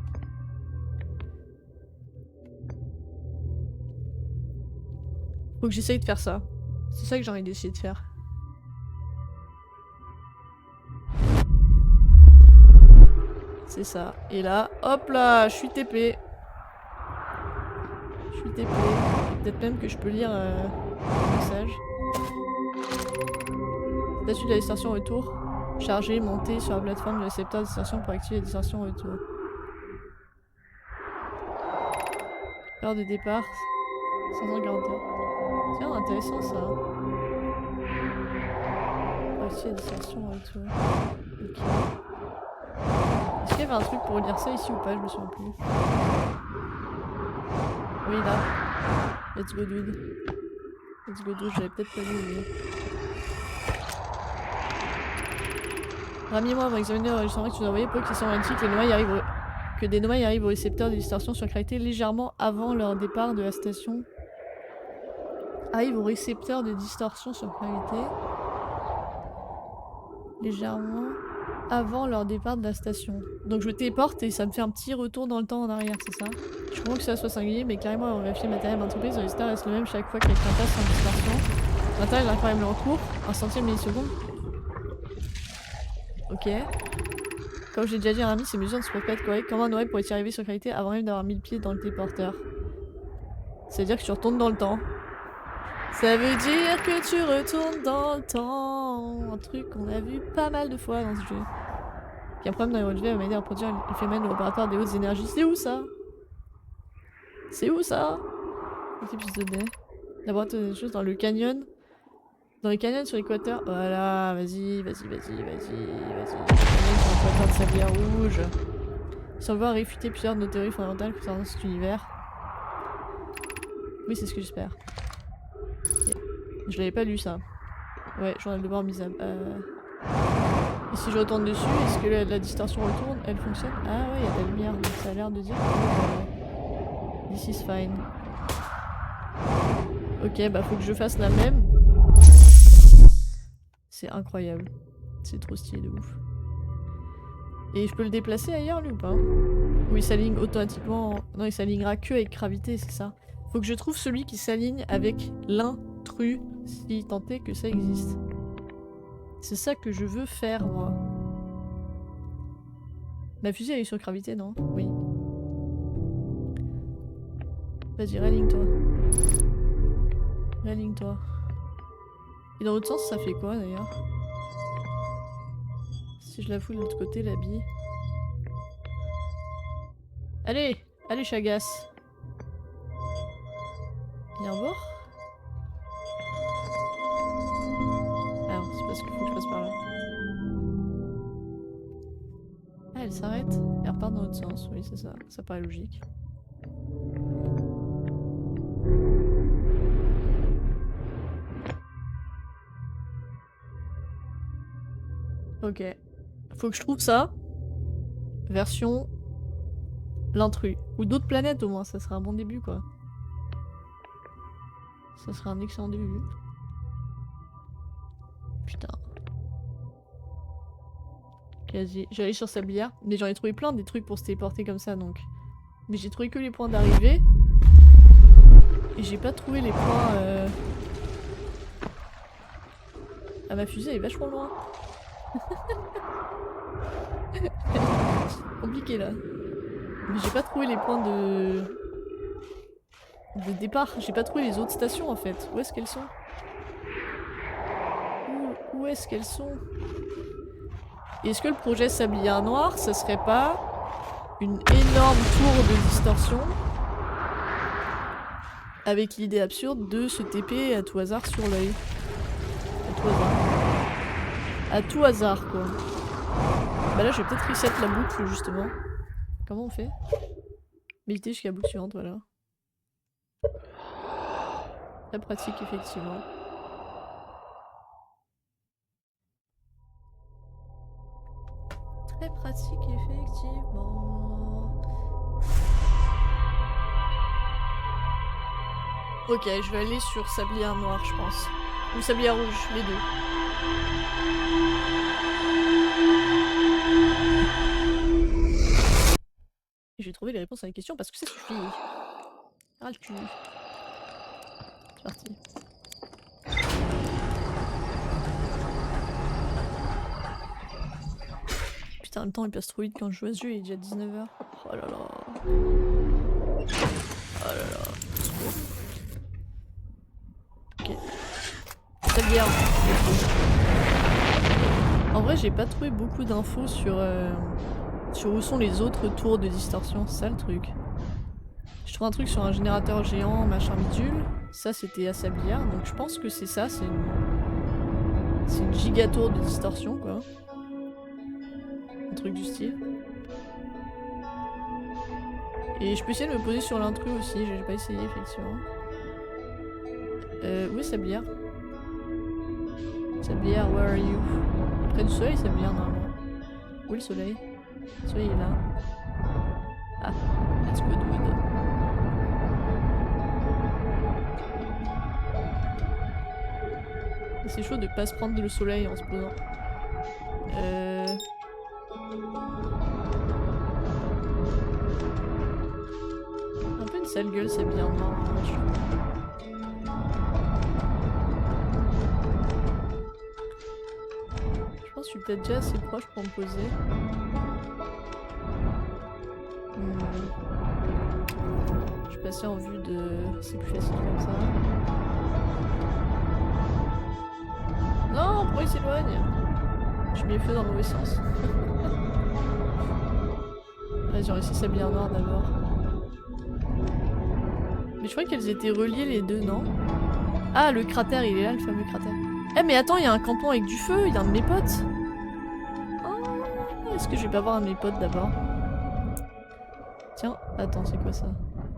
Speaker 1: Faut que j'essaye de faire ça. C'est ça que j'ai envie d'essayer de faire. C'est ça. Et là, hop là, je suis TP. Je suis TP. Peut-être même que je peux lire le message. Statut de la distorsion retour. Charger, monter sur la plateforme de récepteur de distorsion pour activer la distorsion retour. Heure de départ. 541. Tiens, intéressant ça. Pour activer la distorsion retour. Ok. Est-ce qu'il y avait un truc pour lire ça ici ou pas? Je me souviens plus. Oui, là. Let's go dude. Let's go dude, j'avais peut-être pas vu. Rami et moi avons examiné l'enregistrement que tu nous as envoyé pour qu'ils semblent indiquer que des nomailles arrivent au récepteur de distorsion sur gravité légèrement avant leur départ de la station. Arrivent au récepteur de distorsion sur gravité légèrement avant leur départ de la station. Donc je me téléporte et ça me fait un petit retour dans le temps en arrière, c'est ça? Je comprends que ça soit singulier, mais carrément avoir vérifié le matériel d'entreprise, le résultat reste le même chaque fois que quelqu'un passe en distorsion. Le matériel est incroyablement en cours, un centième milliseconde. Ok. Comme j'ai déjà dit à Rami, ces mesures ne se peuvent pas être correctes. Comment un oreille pourrait-il arriver sur gravité avant même d'avoir mis le pied dans le téléporteur? C'est-à-dire que tu retournes dans le temps. Ça veut dire que tu retournes dans le temps. Un truc qu'on a vu pas mal de fois dans ce jeu. Il y a un problème dans les relevés à m'aider à reproduire le phénomène de laboratoire des hautes énergies. C'est où ça? C'est où ça? Épisode D. Laboratoire des choses dans le canyon. Dans les canyons sur l'équateur. Voilà, vas-y. Canyon sur l'équateur de Sablière Rouge. Si on veut réfuter plusieurs de nos théories fondamentales concernant cet univers. Oui, c'est ce que j'espère. Okay. Je l'avais pas lu ça. Ouais, journal de bord mise à... Et si je retourne dessus, est-ce que la distorsion retourne? Elle fonctionne? Ah ouais, il y a de la lumière, donc ça a l'air de dire que... This is fine. Ok, bah faut que je fasse la même. C'est incroyable. C'est trop stylé de ouf. Et je peux le déplacer ailleurs lui ou pas? Ou il s'aligne automatiquement... Non, il s'alignera que avec gravité, c'est ça. Faut que je trouve celui qui s'aligne avec l'intrus, si tant est que ça existe. C'est ça que je veux faire, moi. Ma fusée elle est sur gravité, non? Oui. Vas-y, réaligne-toi. Réaligne-toi. Et dans l'autre sens, ça fait quoi, d'ailleurs? Si je la fous de l'autre côté, la bille. Allez! Allez, Chagas! Viens voir. Alors, c'est parce qu'il faut que je passe par là. Ah, elle s'arrête. Elle repart dans l'autre sens. Oui, c'est ça. Ça paraît logique. Ok. Faut que je trouve ça. Version... l'intrus. Ou d'autres planètes au moins. Ça serait un bon début, quoi. Ça serait un excellent début. Putain. Vas-y, j'allais sur Sablière. Mais j'en ai trouvé plein des trucs pour se téléporter comme ça donc. Mais j'ai trouvé que les points d'arrivée. Et j'ai pas trouvé les points Ah, ma fusée elle est vachement loin. Compliqué là. Mais j'ai pas trouvé les points de départ. J'ai pas trouvé les autres stations en fait. Où est-ce qu'elles sont? Où est-ce qu'elles sont? Est-ce que le projet Sablière Noire, ça serait pas une énorme tour de distorsion avec l'idée absurde de se TP à tout hasard sur l'œil? À tout hasard. À tout hasard quoi. Bah là je vais peut-être reset la boucle justement. Comment on fait? Méditer jusqu'à la boucle suivante, voilà. Très pratique, effectivement. Très pratique, effectivement. Ok, je vais aller sur sablière noire, je pense. Ou sablière rouge, les deux. J'ai trouvé les réponses à les questions parce que ça suffit. Ah le cul. C'est parti. Putain, le temps il passe trop vite quand je joue à ce jeu, il est déjà 19h. Oh là là. Oh là là. Ok. Sablière. En vrai, j'ai pas trouvé beaucoup d'infos sur où sont les autres tours de distorsion, c'est ça le truc. Je trouve un truc sur un générateur géant, machin bidule. Ça c'était à Sablière, donc je pense que c'est ça, c'est une giga tour de distorsion quoi. Un truc du style. Et je peux essayer de me poser sur l'intrus aussi, j'ai pas essayé effectivement. Où est Sablière? Sablière, where are you? Près du soleil, Sablière normalement. Où est le soleil? Le soleil est là. Ah, let's go dude. C'est chaud de pas se prendre le soleil en se posant. Un peu une sale gueule, c'est bien noir. Je pense que je suis peut-être déjà assez proche pour me poser. Je vais passer en vue de... C'est plus facile comme ça. Non, pourquoi il s'éloigne? J'ai mis le feu dans le mauvais sens. Vas-y, on va essayer Sablière noire d'abord. Mais je crois qu'elles étaient reliées les deux, non? Ah, le cratère, il est là, le fameux cratère. Eh mais attends, il y a un campement avec du feu, il y a un de mes potes. Oh, est-ce que je vais pas voir un de mes potes d'abord? Tiens, attends, c'est quoi ça?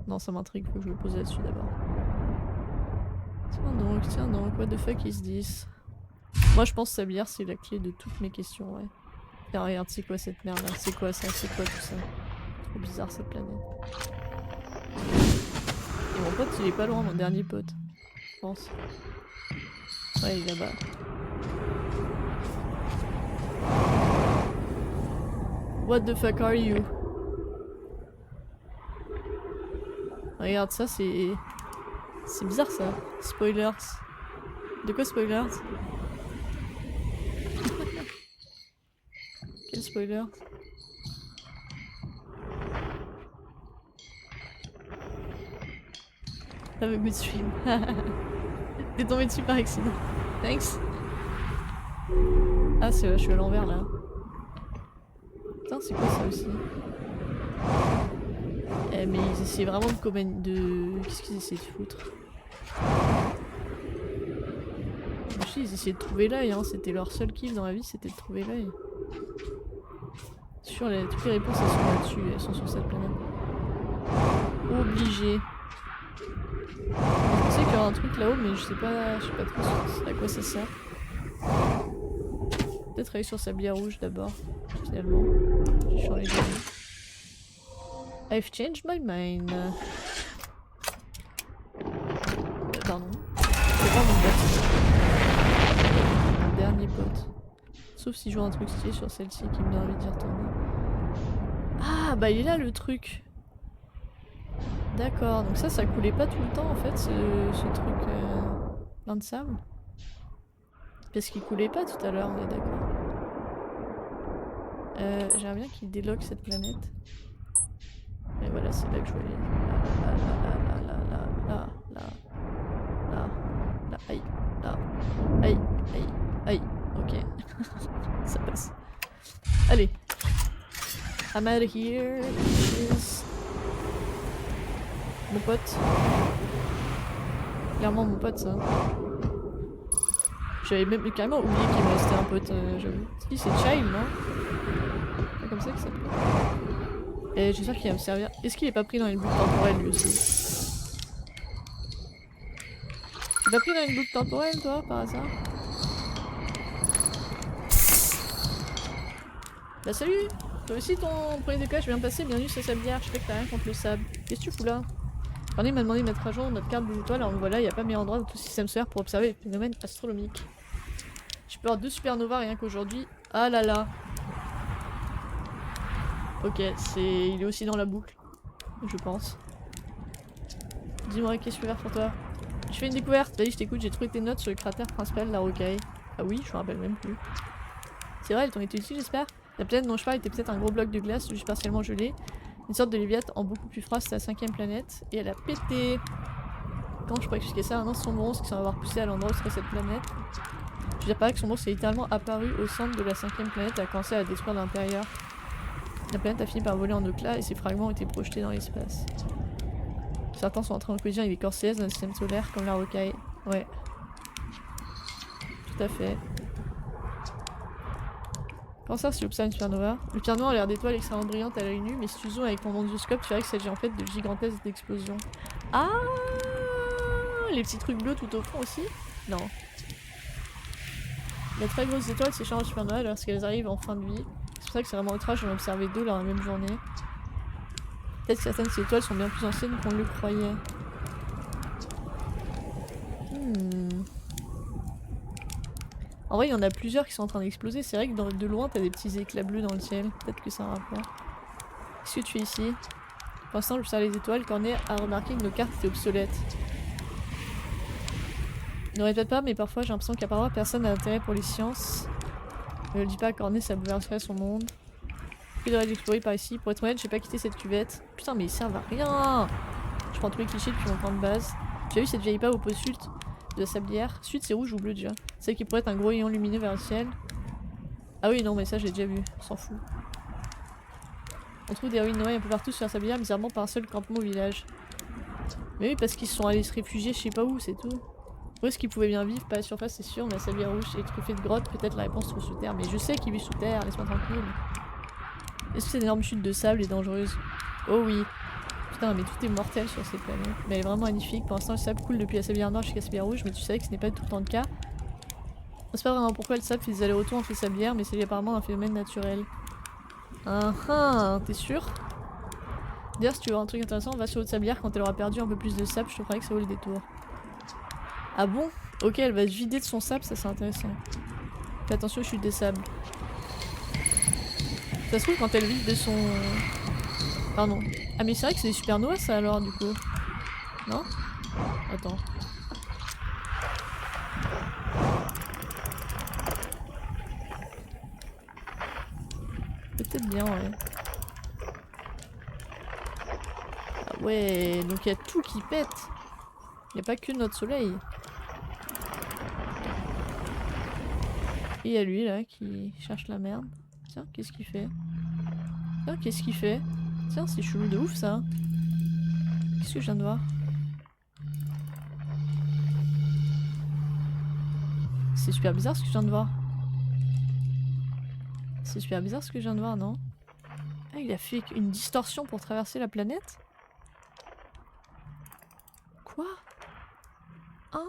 Speaker 1: Non, ça m'intrigue, faut que je me pose là-dessus d'abord. Tiens donc, what the fuck is this? Moi je pense que Sablière c'est la clé de toutes mes questions, ouais. Et regarde, c'est quoi cette merde là? C'est quoi ça? C'est quoi tout ça? Trop bizarre cette planète. Et mon pote il est pas loin, mon dernier pote. Je pense. Ouais, il est là-bas. What the fuck are you? Regarde ça, c'est... C'est bizarre ça. Spoilers. De quoi spoilers? Quel spoiler? Have a good stream. T'es tombé dessus par accident. Thanks. Ah c'est vrai, je suis à l'envers là. Putain, c'est quoi ça aussi? Eh mais ils essaient vraiment de... Qu'est-ce qu'ils essaient de foutre? Je sais, ils essayaient de trouver l'œil, hein. C'était leur seul kiff dans la vie, c'était de trouver l'œil. Toutes les réponses elles sont là-dessus, elles sont sur cette planète. Obligé. Je sais qu'il y aura un truc là-haut, mais je sais pas trop à quoi ça sert. Peut-être aller sur Sablière rouge d'abord, finalement. J'ai changé d'avis. I've changed my mind. Pardon. C'est pas mon pote. Mon dernier pote. Sauf si je vois un truc stylé sur celle-ci qui me donne envie d'y retourner. Ah bah il est là le truc. D'accord, donc ça coulait pas tout le temps en fait, ce truc plein de sable. Parce qu'il coulait pas tout à l'heure, on est d'accord. J'aimerais bien qu'il déloque cette planète. Et voilà, c'est là que je voulais. Là, aïe, là, aïe, ok. Ça passe. Allez. I'm out of here. Yes. Mon pote. Clairement mon pote ça. J'avais même carrément oublié qu'il me restait un pote, j'avoue. Si c'est Child, non? C'est comme ça que ça s'appelle. Et j'espère qu'il va me servir. Est-ce qu'il est pas pris dans les bulles temporelles lui aussi? T'es pas pris dans une boucle temporelle, toi, par hasard? Bah salut! Toi aussi ton premier décollage vient de passer, bienvenue sur Sablière, je sais que t'as rien contre le sable. Qu'est-ce que tu fous là? Corneille m'a demandé de mettre à jour notre carte des étoiles, alors voilà, y a pas meilleur endroit dans tout le système solaire pour observer les phénomènes astronomiques. Je peux avoir 2 supernovas rien qu'aujourd'hui. Ah là là! Ok, il est aussi dans la boucle, je pense. Dis-moi, qu'est-ce que je peux faire pour toi? Je fais une découverte, vas-y je t'écoute, j'ai trouvé tes notes sur le cratère principal de la rocaille. Ah oui, je me rappelle même plus. C'est vrai, elles t'ont été utiles j'espère? La planète dont je parle était peut-être un gros bloc de glace juste partiellement gelé. Une sorte de Léviathe en beaucoup plus froid, c'est la 5ème planète. Et elle a pété. Comment je pourrais expliquer ça? Un instant monstre qui semble avoir poussé à l'endroit où serait cette planète. Je veux dire par là que son monstre est littéralement apparu au centre de la 5ème planète et a commencé à la détruire de l'intérieur. La planète a fini par voler en éclats et ses fragments ont été projetés dans l'espace. Certains sont entrés en collision avec des corps célestes dans le système solaire comme la rocaille. Ouais. Tout à fait. Comment ça si tu observes une supernova? Le supernova a l'air d'étoiles extrêmement brillantes à l'œil nu, mais si tu zoomes avec ton ondoscope, tu verras qu'il s'agit en fait de gigantesques explosions. Ah, les petits trucs bleus tout au fond aussi? Non. Les très grosses étoiles s'échangent en supernova lorsqu'elles arrivent en fin de vie. C'est pour ça que c'est vraiment étrange d'en observer 2 dans la même journée. Peut-être que certaines de ces étoiles sont bien plus anciennes qu'on le croyait. En vrai, il y en a plusieurs qui sont en train d'exploser. C'est vrai que de loin, t'as des petits éclats bleus dans le ciel. Peut-être que c'est un rapport. Qu'est-ce que tu fais ici? Pour l'instant, j'observe les étoiles. Cornet a remarqué que nos cartes étaient obsolètes. Ne répète pas, mais parfois j'ai l'impression qu'apparemment personne n'a d'intérêt pour les sciences. Ne le dis pas à Cornet, ça bouleverserait son monde. Il devrait explorer par ici. Pour être honnête, j'ai pas quitté cette cuvette. Putain, mais ils servent à rien! Je prends tous les clichés depuis mon camp de base. Tu as vu cette vieille épave au pot sud de la sablière? Sud, c'est rouge ou bleu déjà? C'est qui pourrait être un gros rayon lumineux vers le ciel. Ah oui, non, mais ça j'ai déjà vu. On s'en fout. On trouve des ruines noires un peu partout sur la sablière, bizarrement par un seul campement au village. Mais oui, parce qu'ils se sont allés se réfugier je sais pas où, c'est tout. Où est-ce qu'ils pouvaient bien vivre? Pas à la surface, c'est sûr, mais la sablière rouge est truffée de grottes, peut-être la réponse se trouve sous terre. Mais je sais qu'ils vivent sous terre, laisse-moi tranquille. Est-ce que cette énorme chute de sable est dangereuse? Oh oui. Putain, mais tout est mortel sur cette planète. Mais elle est vraiment magnifique. Pour l'instant, le sable coule depuis la sablière noire jusqu'à la sablière rouge, mais tu savais que ce n'est pas tout le temps le cas. On sait pas vraiment pourquoi le sable fait des allers-retours entre les sablières, mais c'est apparemment un phénomène naturel. T'es sûr? D'ailleurs, si tu veux un truc intéressant, va sur l'autre sablière quand elle aura perdu un peu plus de sable, je te ferai que ça vaut le détour. Ah bon? Ok, elle va se vider de son sable, ça c'est intéressant. Fais attention aux chutes des sables. Ça se trouve quand elle vide de son... Pardon. Ah mais c'est vrai que c'est des supernovas ça alors du coup. Non? Attends. Peut-être bien ouais. Ah ouais, donc il y a tout qui pète. Il n'y a pas que notre soleil. Et il y a lui là qui cherche la merde. Tiens, qu'est-ce qu'il fait? Tiens, qu'est-ce qu'il fait? Tiens, c'est chelou de ouf ça. Qu'est-ce que je viens de voir? C'est super bizarre ce que je viens de voir. C'est super bizarre ce que je viens de voir, non? Ah, il a fait une distorsion pour traverser la planète? Quoi? Hein?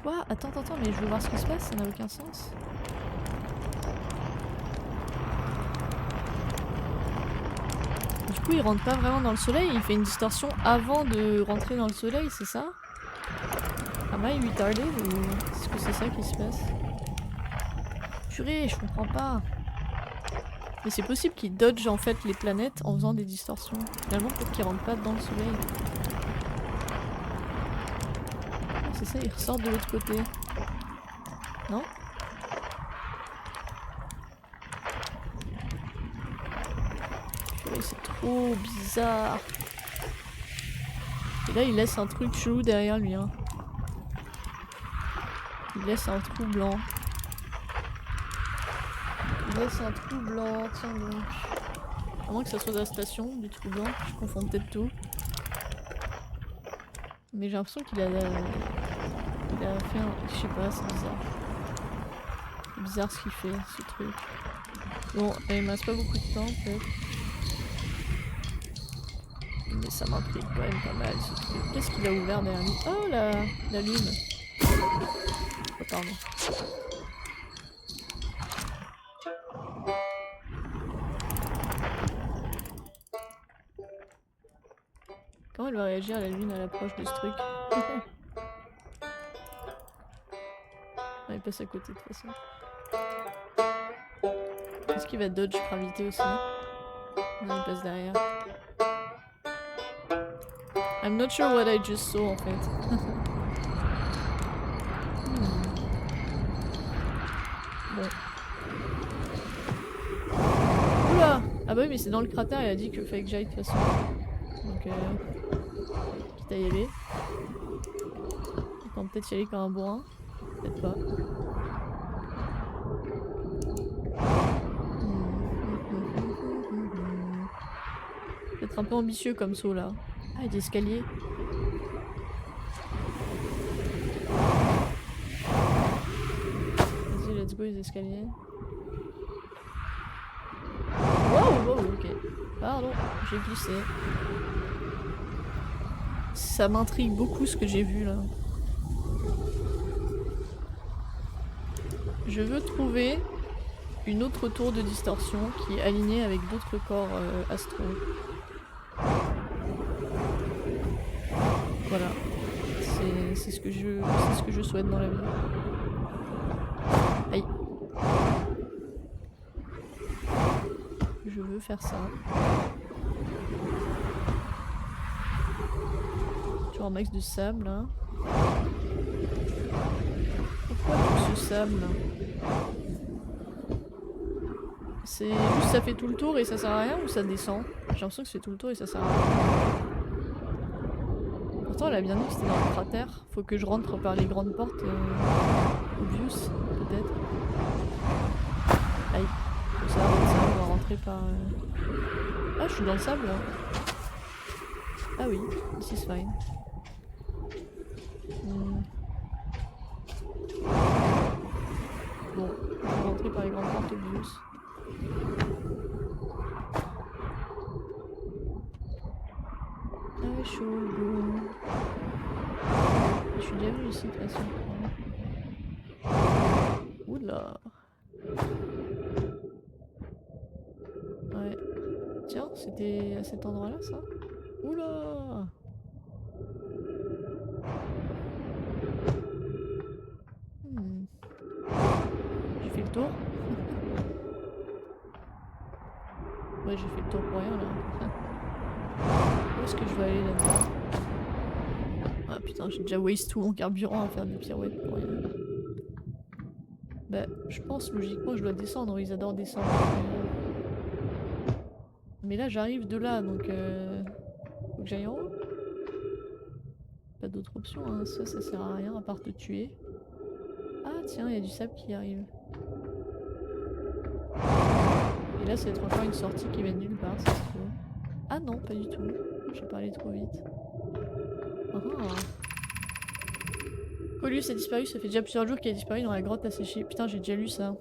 Speaker 1: Quoi? Attends, mais je veux voir ce qui se passe, ça n'a aucun sens. Du coup, il rentre pas vraiment dans le soleil, il fait une distorsion avant de rentrer dans le soleil, c'est ça? Am I retarded ou est-ce que c'est ça qui se passe? Purée, je comprends pas. Mais c'est possible qu'il dodge en fait les planètes en faisant des distorsions. Finalement, peut-être qu'il rentre pas dans le soleil. C'est ça, il ressort de l'autre côté. Non? Purée, c'est trop bizarre. Et là, il laisse un truc chelou derrière lui. Hein. Il laisse un trou blanc. Il laisse un trou blanc, tiens donc. À moins que ça soit de la station, du trou blanc, je confonds peut-être tout. Mais j'ai l'impression qu'il a... Il a fait un... Je sais pas, c'est bizarre. C'est bizarre ce qu'il fait, ce truc. Bon, il me reste pas beaucoup de temps peut-être. Mais mais ça m'intrigue quand même pas mal ce truc. Qu'est-ce qu'il a ouvert derrière lui? Oh la lune. Oh, pardon. Comment elle va réagir la lune à l'approche de ce truc? Elle passe à côté de toute façon. Est-ce qu'il va dodge gravité aussi? Non, il passe derrière. I'm not sure what I just saw en fait. Bon. Oula! Ah bah oui mais c'est dans le cratère, il a dit que fallait que j'aille de toute façon. Donc quitte à y aller. Autant peut-être y aller comme un bourrin. Peut-être pas. Peut-être un peu ambitieux comme saut là. Ah, il y a des escaliers. Vas-y, let's go les escaliers. Wow, wow, ok. Pardon, j'ai glissé. Ça m'intrigue beaucoup ce que j'ai vu là. Je veux trouver une autre tour de distorsion qui est alignée avec d'autres corps astraux. Voilà. C'est ce que je souhaite dans la vie. Aïe. Je veux faire ça. Toujours un max de sable là. Pourquoi tout ce sable là? C'est juste ça fait tout le tour et ça sert à rien ou ça descend? J'ai l'impression que ça fait tout le tour et ça sert à rien. Pourtant elle a bien dit que c'était dans le cratère. Faut que je rentre par les grandes portes obvious peut-être. Aïe. Ça on va rentrer par... Ah je suis dans le sable là. Ah oui, this is fine. Bon, je vais rentrer par les grandes portes obvious. Ah chaud go. Je suis déjà venu ici de toute façon. Oula. Ouais. Tiens, c'était à cet endroit là ça? Oula. J'ai fait le tour. Ouais j'ai fait le tour pour rien là. Où est-ce que je vais aller là-dedans? Ah putain j'ai déjà waste tout mon carburant à faire des pirouettes pour rien. Bah je pense logiquement je dois descendre, ils adorent descendre. Mais là j'arrive de là donc faut que j'aille en haut. Pas d'autre option hein, ça sert à rien à part te tuer. Ah tiens il y a du sable qui arrive. Et là ça va être encore une sortie qui mène nulle part ça se trouve. Ah non pas du tout, j'ai pas allé trop vite. Colus a disparu, ça fait déjà plusieurs jours qu'il a disparu dans la grotte asséchée. Putain j'ai déjà lu ça.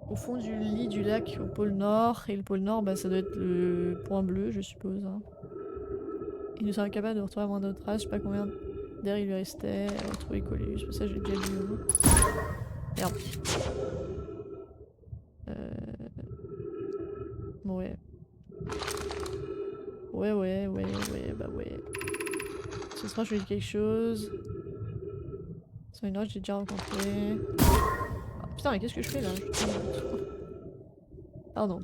Speaker 1: Au fond du lit du lac au pôle nord, et le pôle nord bah ça doit être le point bleu je suppose. Hein. Il nous est incapable de retrouver moins d'autres traces, je sais pas combien d'air il lui restait, retrouver Colus, ça j'ai déjà lu. Merde. Ouais. Ouais, bah ouais. Ce sera je lui dis quelque chose. C'est une autre j'ai déjà rencontré. Ah, putain mais qu'est-ce que je fais là? Pardon.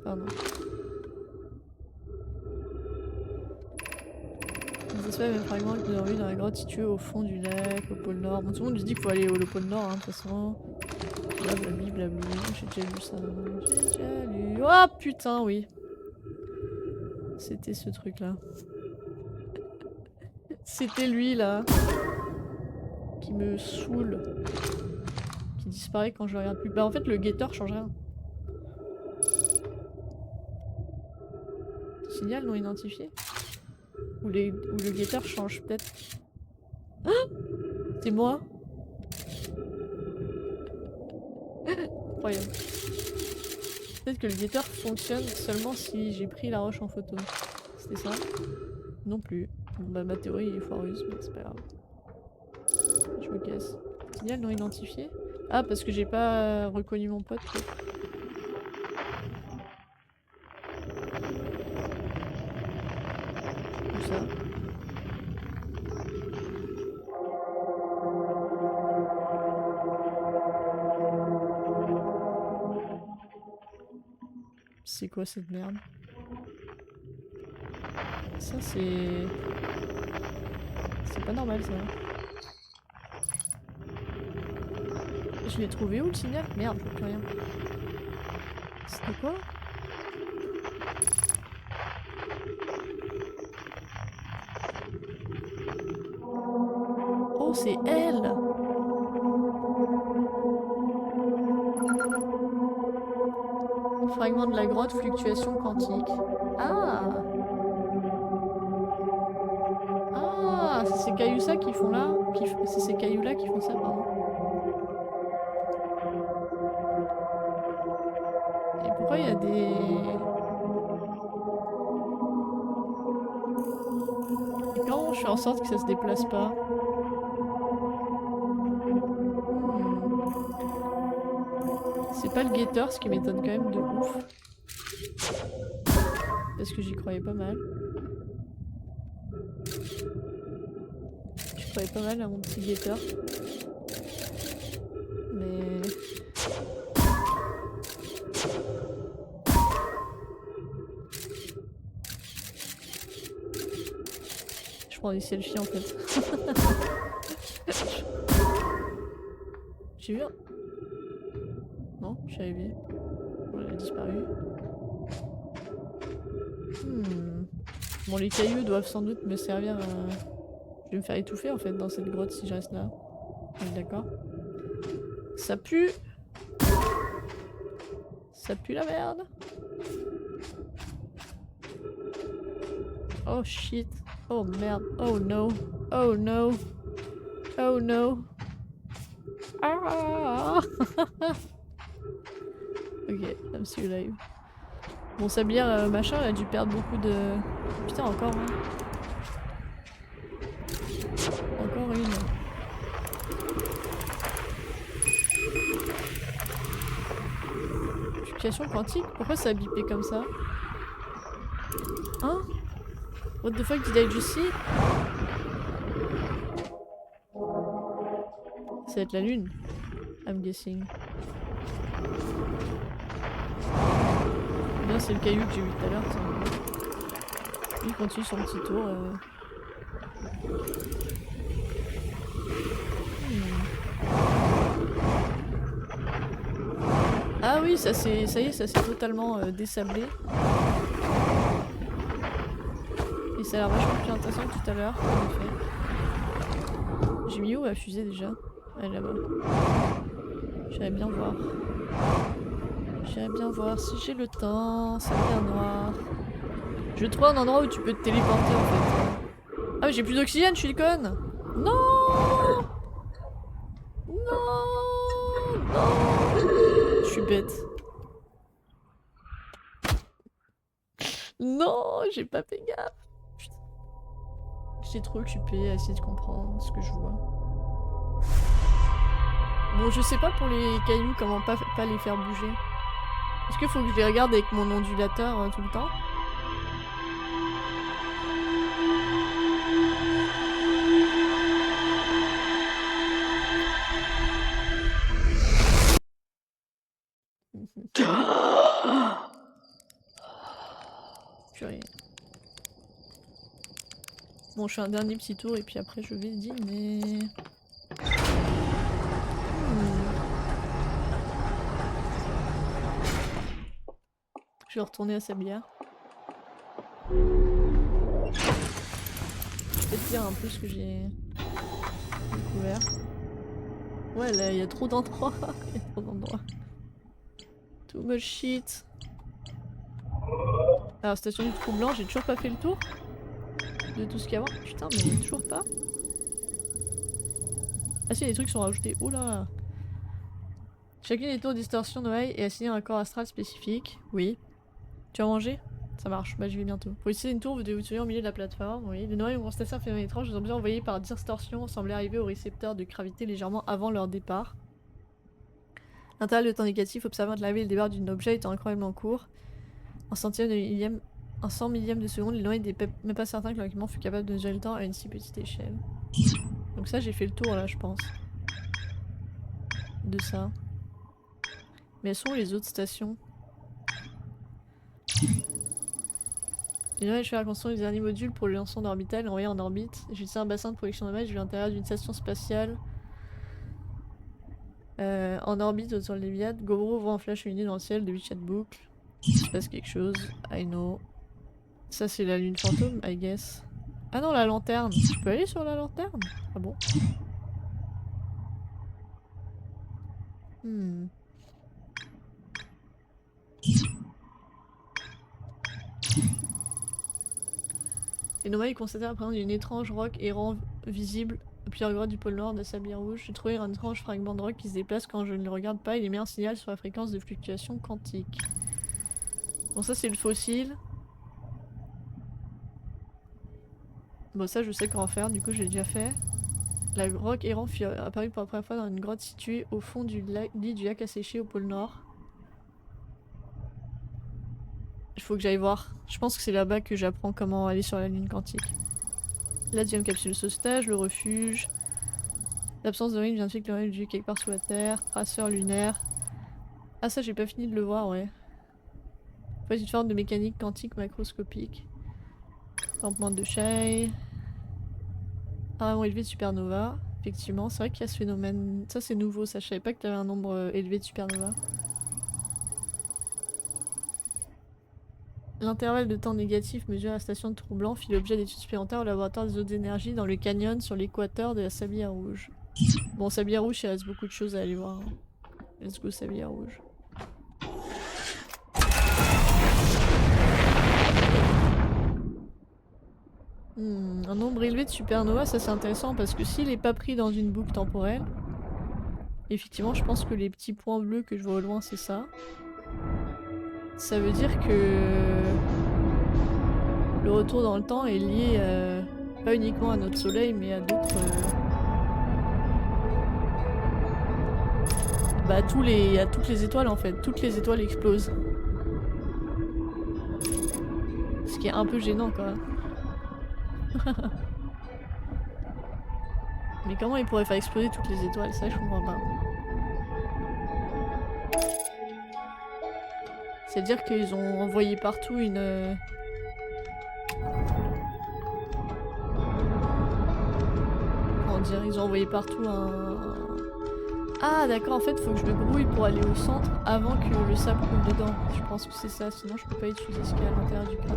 Speaker 1: Ça se fait même fragment que nous avons vu dans la grotte située au fond du lac, au pôle nord. Bon, tout le monde nous dit qu'il faut aller au pôle nord, hein, de toute façon. Blablabla, j'ai déjà lu ça. J'ai déjà lu. Oh putain, oui. C'était ce truc là. C'était lui là. Qui me saoule. Qui disparaît quand je regarde plus. Bah en fait le guetteur change rien. Signal non identifié. Ou le guetteur change peut-être. Ah, c'est moi. Incroyable. Peut-être que le guetteur fonctionne seulement si j'ai pris la roche en photo. C'était ça? Non plus. Bon, bah ma théorie est foireuse, mais c'est pas grave. Je me casse. Signal non identifié? Ah, parce que j'ai pas reconnu mon pote. Où ça? C'est quoi cette merde? Ça c'est... C'est pas normal ça. Je l'ai trouvé où le signal? Merde, je vois plus rien. C'était quoi? Oh, c'est elle! Fragment de la grotte, fluctuation quantique. Ah! Ah! C'est ces cailloux ça qui font là? C'est ces cailloux là qui font ça, pardon. Et pourquoi il y a des... Et comment je fais en sorte que ça se déplace pas? C'est pas le guetteur, ce qui m'étonne quand même de ouf. Parce que j'y croyais pas mal. Je croyais pas mal à mon petit guetteur. Mais... Je prends des selfies en fait. J'ai vu un... Non, je suis arrivée. Oh, elle a disparu. Bon, les cailloux doivent sans doute me servir à... Je vais me faire étouffer en fait dans cette grotte si je reste là. On est d'accord? Ça pue! Ça pue la merde! Oh shit! Oh merde! Oh no! Oh no! Oh no! Ah! Ok, I'm still alive. Bon, sablière machin, elle a dû perdre beaucoup de... Putain, encore hein. Encore une. Fluctuation quantique? Pourquoi ça a bipé comme ça? Hein? What the fuck did I just see? Ça va être la lune. I'm guessing. Bien, c'est le caillou que j'ai vu tout à l'heure. Il continue son petit tour. Ah oui, ça y est, ça s'est totalement désablé. Et ça a l'air vachement plus intéressant que tout à l'heure, en effet. J'ai mis où la fusée déjà? Elle est là-bas. J'irais bien voir. J'irais bien voir si j'ai le temps. C'est bien noir. Je vais trouver un endroit où tu peux te téléporter en fait. Ah mais j'ai plus d'oxygène, je suis conne. Non. Non. Non. Je suis bête. Non, j'ai pas fait gaffe. Putain. J'étais trop occupée à essayer de comprendre ce que je vois. Bon, je sais pas pour les cailloux comment pas les faire bouger. Est-ce qu'il faut que je les regarde avec mon ondulateur tout le temps? Purée. Bon, je fais un dernier petit tour et puis après je vais dîner. Je vais retourner à Sablière. Je vais peut-être dire un peu ce que j'ai découvert. Ouais, là, il y a trop d'endroits. Il y a trop d'endroits. Too much shit. Alors, station du trou blanc, j'ai toujours pas fait le tour de tout ce qu'il y a à voir. Putain, mais toujours pas. Ah si, les trucs sont rajoutés. Oula. Chacune des tours de distorsion d'oreille est assignée à un corps astral spécifique. Oui. Tu as mangé? Ça marche, bah j'y vais bientôt. Pour utiliser une tour, vous devez vous tenir au milieu de la plateforme. Oui, le Noël constate un phénomène étrange. Les objets envoyés par distorsion semblaient arriver au récepteur de gravité légèrement avant leur départ. L'intervalle de temps négatif observé entre l'arrivée et le départ d'un objet étant incroyablement court. En cent millième de seconde, les Noël n'étaient même pas certain que l'équipement fût capable de mesurer le temps à une si petite échelle. Donc ça, j'ai fait le tour là, je pense. De ça. Mais elles sont où les autres stations? Les Noël, je fais la construction du dernier module pour le lancement d'orbital envoyé en orbite. J'ai utilisé un bassin de projection d'image à l'intérieur d'une station spatiale. En orbite autour de l'Héliade. Gobro voit un flash lumineux dans le ciel de 8 boucles. Il se passe quelque chose. I know. Ça, c'est la lune fantôme, I guess. Ah non, la lanterne. Je peux aller sur la lanterne? Ah bon? Hmm. Les nomades constatèrent la présence d'une étrange roc errant visible à plusieurs grottes du pôle nord de Sablier Rouge. J'ai trouvé un étrange fragment de roc qui se déplace quand je ne le regarde pas. Il émet un signal sur la fréquence de fluctuation quantique. Bon, ça c'est le fossile. Bon, ça je sais comment faire, du coup j'ai déjà fait. La roc errant fut apparue pour la première fois dans une grotte située au fond du lit du lac asséché au pôle nord. Il faut que j'aille voir. Je pense que c'est là-bas que j'apprends comment aller sur la lune quantique. La deuxième capsule de sauvetage, le refuge. L'absence de ruine vient de faire que le est quelque part sous la terre. Traceur lunaire. Ah ça j'ai pas fini de le voir, ouais. En fait, une forme de mécanique quantique macroscopique. Campement de Shai. Rarement élevé de supernova. Effectivement, c'est vrai qu'il y a ce phénomène. Ça c'est nouveau, ça je savais pas que t'avais un nombre élevé de supernova. L'intervalle de temps négatif mesuré à la station de Trou-Blanc fit l'objet d'études supplémentaires au laboratoire des hautes énergies dans le canyon sur l'équateur de la Sablière Rouge. Bon, Sablière Rouge, il reste beaucoup de choses à aller voir. Let's go Sablière Rouge. Un nombre élevé de supernova, ça c'est intéressant parce que s'il est pas pris dans une boucle temporelle, effectivement je pense que les petits points bleus que je vois au loin c'est ça. Ça veut dire que le retour dans le temps est lié pas uniquement à notre soleil mais à d'autres... Bah à toutes les étoiles en fait. Toutes les étoiles explosent. Ce qui est un peu gênant quoi. Mais comment ils pourraient faire exploser toutes les étoiles? Ça je comprends pas. C'est-à-dire qu'ils ont envoyé partout une... Comment dire? Ils ont envoyé partout un... Ah d'accord, en fait faut que je me grouille pour aller au centre avant que le sable coule dedans. Je pense que c'est ça, sinon je peux pas utiliser ce qu'il y a à l'intérieur du cratère.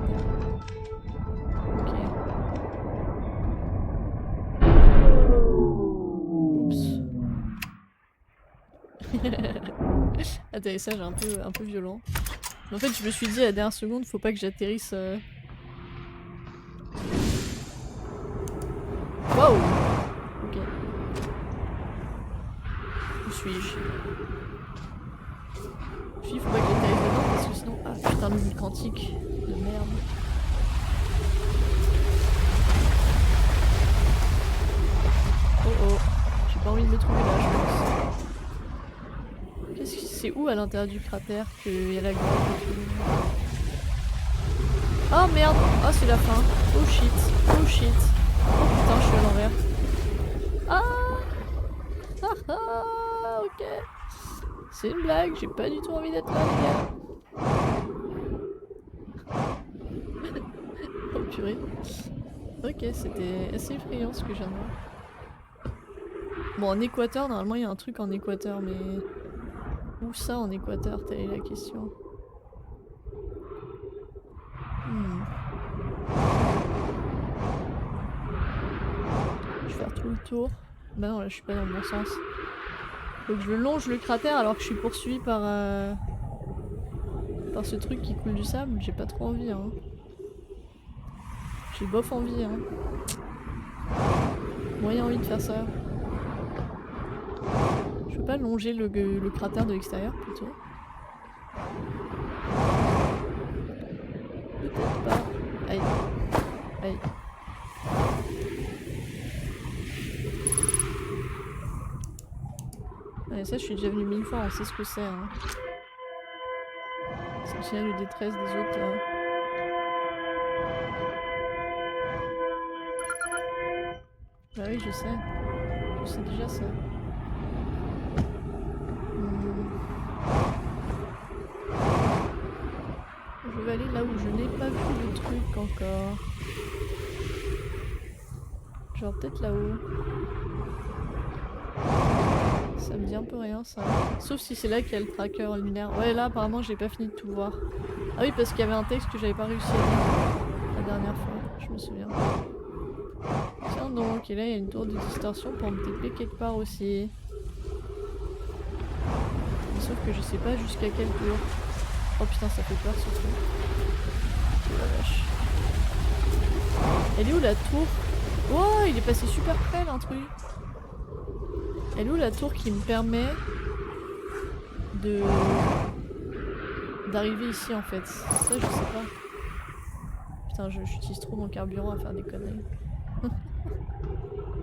Speaker 1: Ok. Oups. Atterrissage un peu violent. Mais en fait je me suis dit à la dernière seconde, faut pas que j'atterrisse... Waouh. Ok. Où suis-je? Il faut pas que j'atterrisse dedans parce que sinon... Ah putain, le quantique de merde. Oh oh. J'ai pas envie de me trouver là, je pense. Qu'est-ce que c'est où à l'intérieur du cratère qu'il y a la grotte et tout? Oh merde! Oh c'est la fin. Oh shit. Oh shit. Oh putain, je suis à l'envers. Ah! Ah ah! Ok. C'est une blague, j'ai pas du tout envie d'être là, les gars. Oh purée. Ok, c'était assez effrayant ce que je viens de voir. Bon, en Équateur, normalement il y a un truc en Équateur, mais... Où ça en Équateur, telle est la question. Je vais faire tout le tour. Bah non, là je suis pas dans le bon sens. Faut que je longe le cratère alors que je suis poursuivi par ce truc qui coule du sable. J'ai pas trop envie, hein. J'ai bof envie, hein. Moyen envie de faire ça. Je peux pas longer le cratère de l'extérieur plutôt? Peut-être pas. Aïe. Aïe. Ouais, ça, je suis déjà venue 1000 fois, on sait ce que c'est. Hein. C'est le signal de détresse des autres. Bah oui, je sais. Je sais déjà ça. Je vais aller là où je n'ai pas vu le truc encore. Genre peut-être là-haut. Ça me dit un peu rien ça. Sauf si c'est là qu'il y a le tracker lunaire. Ouais, là apparemment j'ai pas fini de tout voir. Ah oui, parce qu'il y avait un texte que j'avais pas réussi à lire la dernière fois, je me souviens. Tiens donc, et là il y a une tour de distorsion pour me TP quelque part aussi. Sauf que je sais pas jusqu'à quelle tour. Oh putain, ça fait peur ce truc. Oh la vache. Elle est où la tour? Oh, il est passé super près l'intrus. Elle est où la tour qui me permet de d'arriver ici en fait? Ça je sais pas. Putain, j'utilise trop mon carburant à faire des conneries.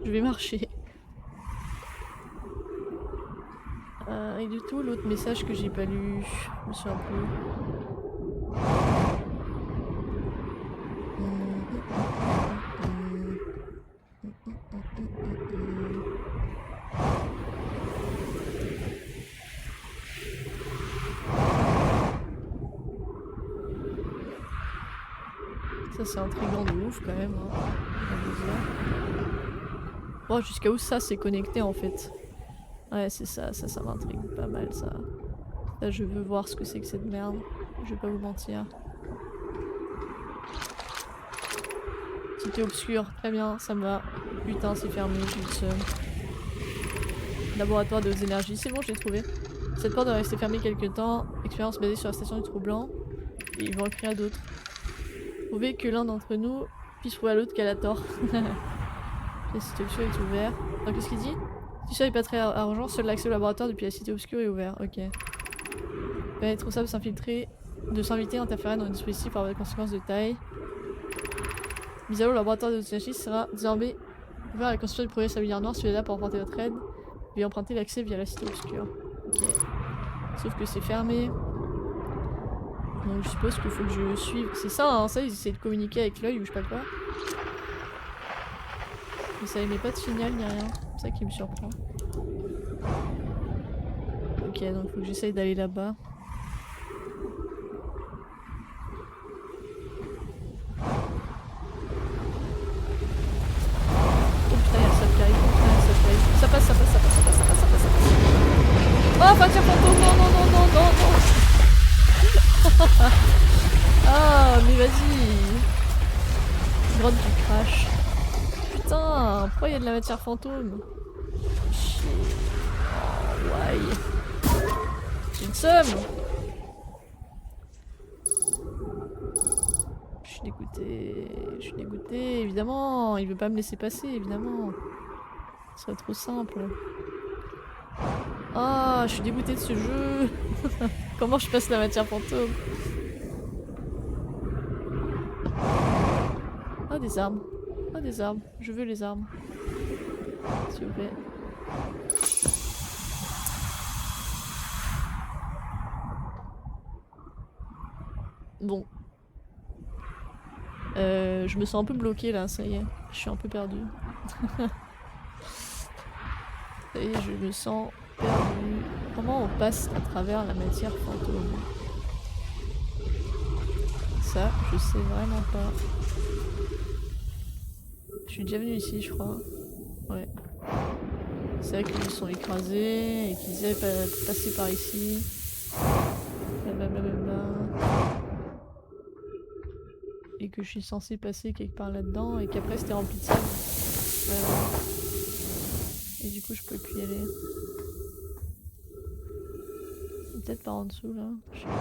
Speaker 1: Je vais marcher. Et du tout l'autre message que j'ai pas lu, je me souviens plus. Ça c'est intriguant de ouf quand même. Hein. Bon, jusqu'à où ça s'est connecté en fait. Ouais c'est ça, ça m'intrigue pas mal ça. Là je veux voir ce que c'est que cette merde. Je vais pas vous mentir. Cité obscure, très bien, ça me va. Putain c'est fermé, j'ai le seum. Laboratoire de hautes énergies, c'est bon j'ai trouvé. Cette porte doit rester fermée quelques temps. Expérience basée sur la station du trou blanc. Et ils vont en créer d'autres. Prouver que l'un d'entre nous puisse prouver à l'autre qu'elle a tort. La cité obscure est ouverte. Donc qu'est-ce qu'il dit? Si ça n'est pas très arrangeant, seul l'accès au laboratoire depuis la cité obscure est ouvert. Ok. Va être responsable de s'inviter à interférer dans le dispositif par des conséquences de taille. Mise à jour, le laboratoire de l'énergie sera désormais ouvert à la construction du premier sablier noir. Celui-là pour emprunter votre aide. Veuillez emprunter l'accès via la cité obscure. Ok. Sauf que c'est fermé. Donc je suppose qu'il faut que je suive. C'est ça, hein, ça, ils essaient de communiquer avec l'œil ou je sais pas quoi. Mais ça émet pas de signal ni rien. C'est ça qui me surprend. Ok, donc il faut que j'essaye d'aller là-bas. Oh putain, il y a ça qui arrive. Oh putain, il y a ça qui arrive. Ça passe, ça passe, ça passe, ça passe, ça passe, ça passe, ça passe. Oh, Fatia fantôme, non, non, non, non, non, non. Ah, mais vas-y. Grotte du crash. Putain, pourquoi il y a de la matière fantôme? Shit. Oh, why? J'ai une somme. Je suis dégoûtée. Je suis dégoûtée, évidemment. Il veut pas me laisser passer, évidemment. Ce serait trop simple. Ah, je suis dégoûtée de ce jeu. Comment je passe la matière fantôme? Ah, des armes. Ah, des armes. Je veux les armes. S'il vous plaît. Bon. Je me sens un peu bloquée là, ça y est. Je suis un peu perdue. Ça y est, je me sens perdue. Comment on passe à travers la matière fantôme? Ça, je sais vraiment pas. Je suis déjà venue ici, je crois. Ouais. C'est vrai qu'ils sont écrasés et qu'ils avaient passé par ici. Blablabla. Et que je suis censée passer quelque part là-dedans et qu'après c'était rempli de sable. Et du coup je peux plus y aller. Peut-être par en dessous là. Je sais pas.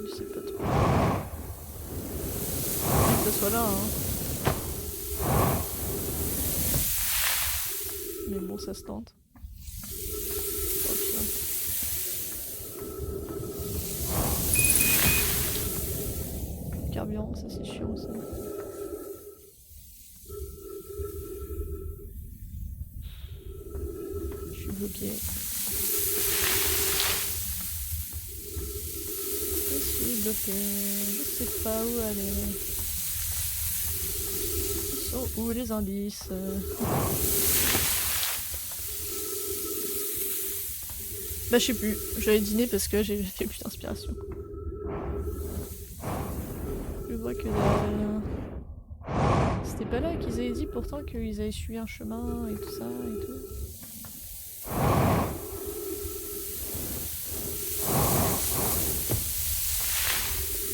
Speaker 1: Je sais pas trop. Faut que ça soit là hein. Mais bon ça se tente. carburant, ça c'est chiant aussi. Je suis bloqué. Je suis bloqué, je sais pas où aller. Ils sont où les indices? Bah je sais plus, j'allais dîner parce que j'ai fait plus d'inspiration. Je vois que c'était pas là qu'ils avaient dit pourtant qu'ils avaient suivi un chemin et tout ça et tout.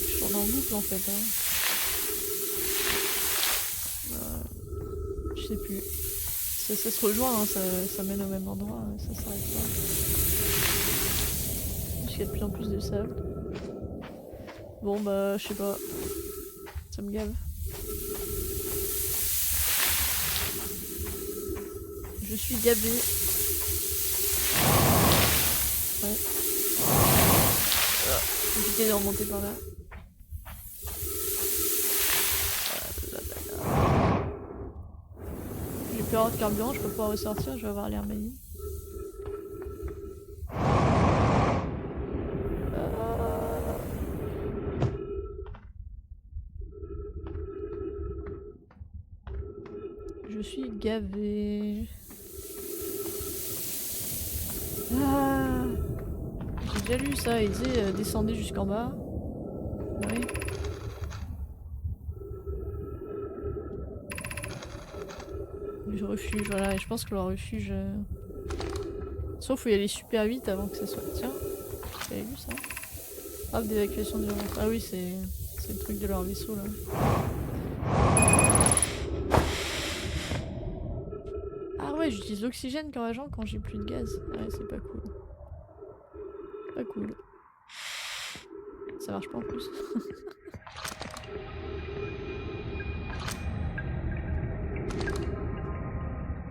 Speaker 1: Je tourne en boucle en fait. Hein. Je sais plus. Ça se rejoint, hein, ça mène au même endroit, ça s'arrête pas. Parce qu'il y a de plus en plus de sable. Bon bah je sais pas. Ça me gave. Je suis gavé. Ouais. Éviter de remonter par là. J'ai plus avoir de carburant, je peux pas ressortir, je vais avoir l'air maline. Je suis gavé. Ah, j'ai déjà lu ça, il disait descendez jusqu'en bas. Oui. Le refuge, voilà, et je pense que le refuge... Sauf faut y aller super vite avant que ça soit... Tiens, j'avais vu ça. Hop, d'évacuation d'urgence. Ah oui, c'est le truc de leur vaisseau là. Ah ouais, j'utilise l'oxygène comme agent quand j'ai plus de gaz. Ouais, c'est pas cool. Pas cool. Ça marche pas en plus.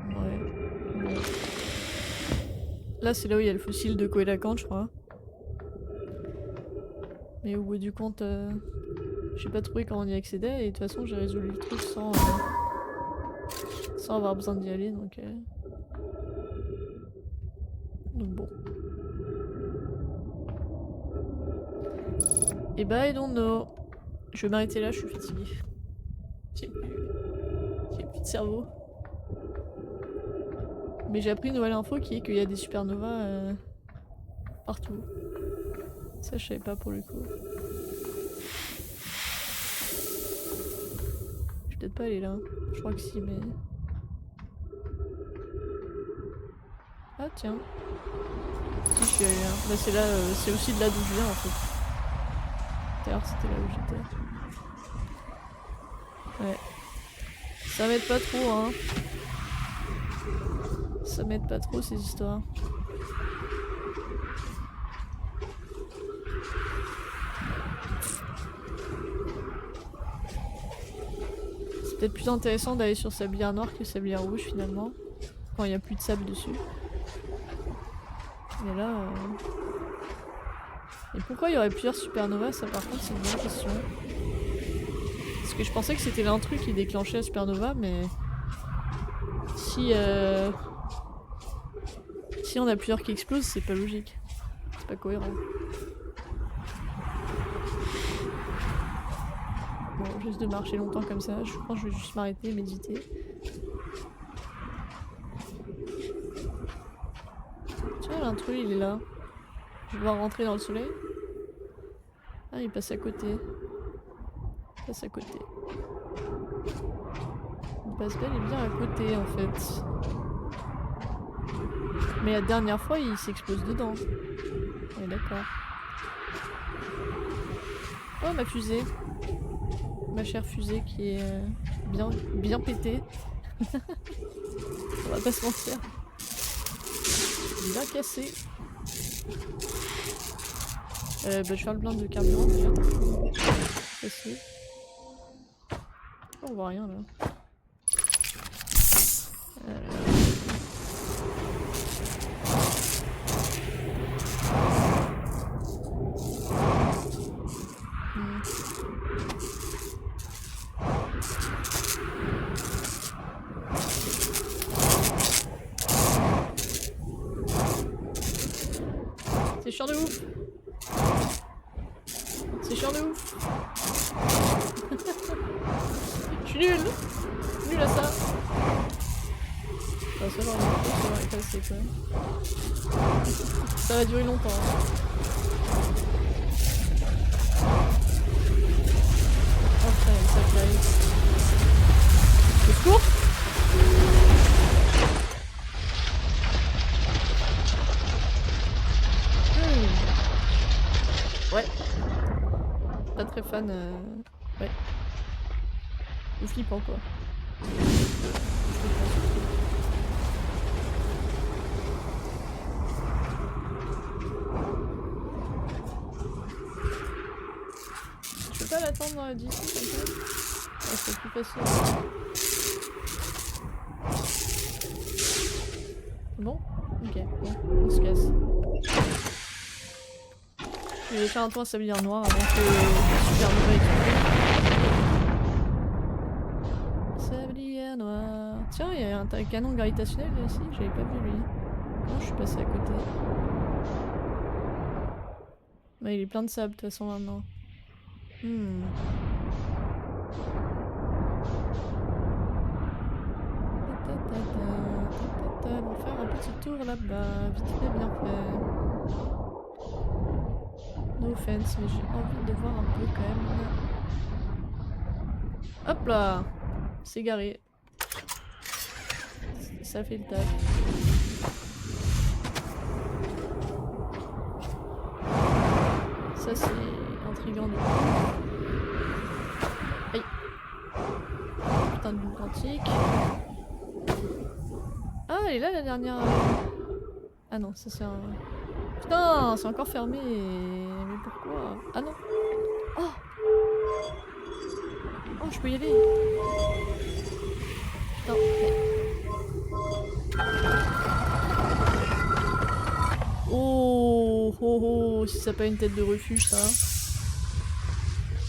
Speaker 1: Ouais. Bon. Là, c'est là où il y a le fossile de Coelacanth, je crois. Mais au bout du compte, j'ai pas trouvé comment on y accédait et de toute façon, j'ai résolu le truc sans avoir besoin d'y aller, donc bon. Et bah, I don't know. Je vais m'arrêter là, je suis fatiguée. J'ai plus de cerveau. Mais j'ai appris une nouvelle info qui est qu'il y a des supernovas partout. Ça, je savais pas pour le coup. Je vais peut-être pas aller là. Je crois que si, mais... Ah tiens. Si, je suis allée là. Bah c'est là, c'est aussi de là d'où je viens en fait. D'ailleurs, c'était là où j'étais. Ouais. Ça m'aide pas trop, hein. Ça m'aide pas trop ces histoires. C'est peut-être plus intéressant d'aller sur sablière noire que sablière rouge finalement. Quand il n'y a plus de sable dessus. Mais là... Et pourquoi il y aurait plusieurs supernovas? Ça par contre c'est une bonne question. Parce que je pensais que c'était l'intrus qui déclenchait la supernova, mais... Si on a plusieurs qui explosent, c'est pas logique. C'est pas cohérent. Bon, juste de marcher longtemps comme ça, je pense que je vais juste m'arrêter et méditer. Tiens, l'intrus il est là. Je vais devoir rentrer dans le soleil. Ah, il passe à côté. Il passe à côté. Il passe bel et bien à côté en fait. Mais la dernière fois, il s'explose dedans. On est d'accord. Oh, ma fusée. Ma chère fusée qui est bien pétée. On va pas se mentir. Bien cassée. Bah, je vais faire le plein de carburant déjà. Facile. Oh, on voit rien là. C'est chiant de ouf. C'est chiant de ouf. Je suis nul. Nul à ça. Enfin, ça va passer quand même. Ça va durer longtemps. Hein. Enfin, ça fly. Le secours. Ouais. Pas très fan. Ouais. Ou flippant quoi. Je peux pas l'attendre d'ici comme ça? Ouais, c'est plus facile. Bon? Ok, bon, on se casse. Je vais faire un tour à Sablière Noire avant que Supernova explose. Sablière Noire. Tiens, il y a un canon gravitationnel là ici, j'avais pas vu lui. Non, je suis passé à côté. Bah, il est plein de sable de toute façon maintenant. On va faire un petit tour là-bas, vite fait, bien fait. No offense, mais j'ai envie de voir un peu quand même. Hop là! C'est garé. Ça fait le taf. Ça c'est intriguant de voir. Aïe! Putain de boule quantique. Ah, elle est là la dernière. Ah non, ça c'est un. Putain, c'est encore fermé. Mais pourquoi? Ah non. Oh! Oh, je peux y aller. Putain. Oh, oh, oh, si ça n'a pas une tête de refuge, ça.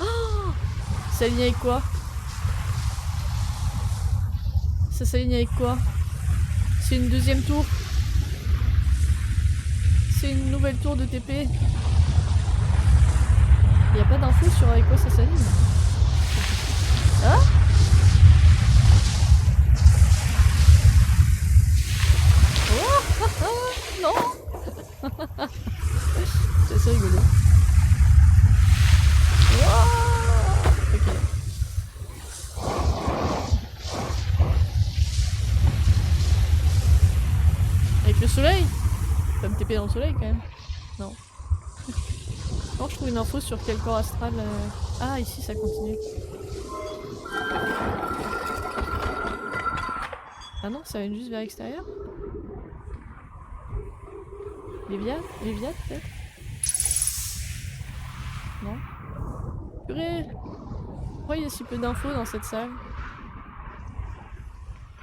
Speaker 1: Oh, ça s'aligne avec quoi? Ça s'aligne avec quoi? C'est une deuxième tour. C'est une nouvelle tour de TP. Il n'y a pas d'infos sur avec quoi ça s'aligne. Ah? Oh, non. C'est assez rigolo. Oh, ok. Avec le soleil? Pas me TP dans le soleil quand même. Non. Non, je trouve une info sur quel corps astral. Ah, ici ça continue. Ah non, ça vient juste vers l'extérieur. Léviat peut-être? Non. Purée! Pourquoi il y a si peu d'infos dans cette salle?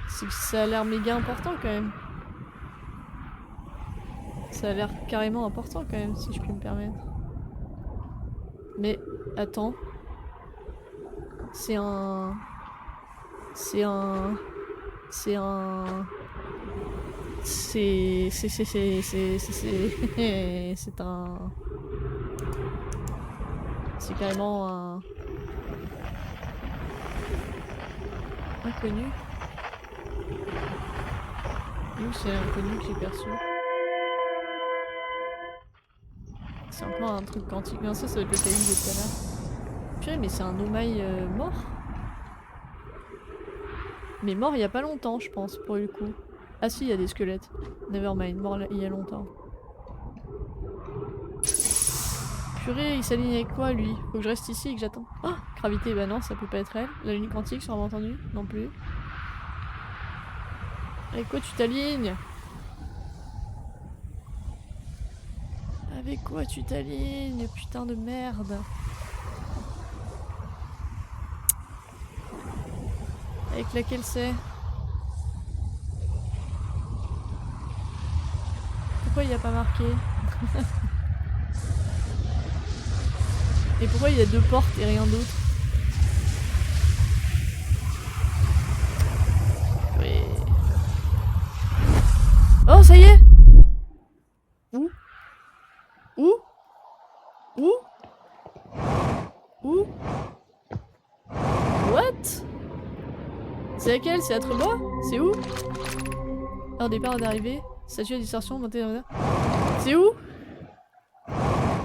Speaker 1: C'est que ça a l'air méga important quand même. Ça a l'air carrément important quand même, si je puis me permettre. Mais, attends. C'est un... C'est un... C'est un... C'est un... C'est carrément un... Inconnu. Ou c'est inconnu que j'ai perçu. C'est encore un truc quantique. Non, ça doit être le caillou de tout à l'heure. Purée, mais c'est un Omaï mort. Mais mort il y a pas longtemps, je pense, pour le coup. Ah si, il y a des squelettes. Nevermind, mort il y a longtemps. Purée, il s'aligne avec quoi lui? Faut que je reste ici et que j'attends. Oh, gravité, bah non, ça peut pas être elle. La ligne quantique, sûrement entendu? Non plus. Avec quoi tu t'alignes? Avec quoi tu t'alignes, putain de merde? Avec laquelle c'est? Pourquoi il n'y a pas marqué? Et pourquoi il y a deux portes et rien d'autre? Oui. Oh, ça y est! Où? C'est laquelle? C'est Atrebois? C'est où? Heure départ d'arrivée. Statue à distorsion, montée dans... C'est où?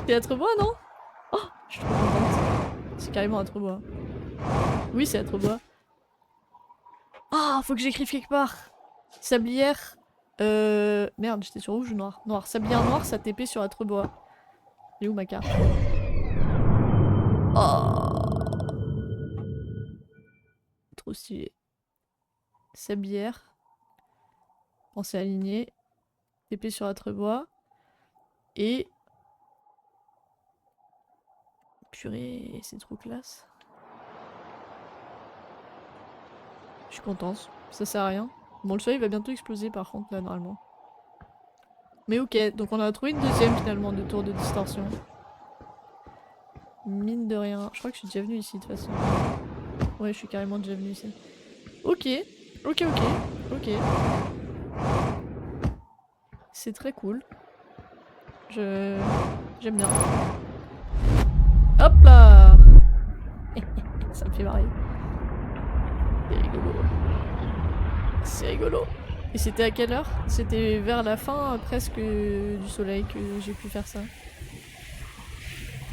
Speaker 1: C'est Atrebois, non? Oh, je suis trop contente. C'est carrément Atrebois. Oui, c'est Atrebois. Ah, faut que j'écrive quelque part. Sablière. Merde, j'étais sur rouge ou noir? Noir. Sablière noire, ça TP sur Atrebois. Elle est où ma carte? Oh, trop stylé. Sablière. Pensez à aligner. TP sur Atrebois. Et... Purée, c'est trop classe. Je suis contente. Ça sert à rien. Bon, le soleil va bientôt exploser par contre, là, normalement. Mais ok, donc on a trouvé une deuxième finalement de tour de distorsion. Mine de rien. Je crois que je suis déjà venue ici de toute façon. Ouais, je suis carrément déjà venue ici. Ok, ok. C'est très cool. J'aime bien. Hop là. Ça me fait marrer. C'est rigolo. C'est rigolo. Et c'était à quelle heure? C'était vers la fin presque du soleil que j'ai pu faire ça.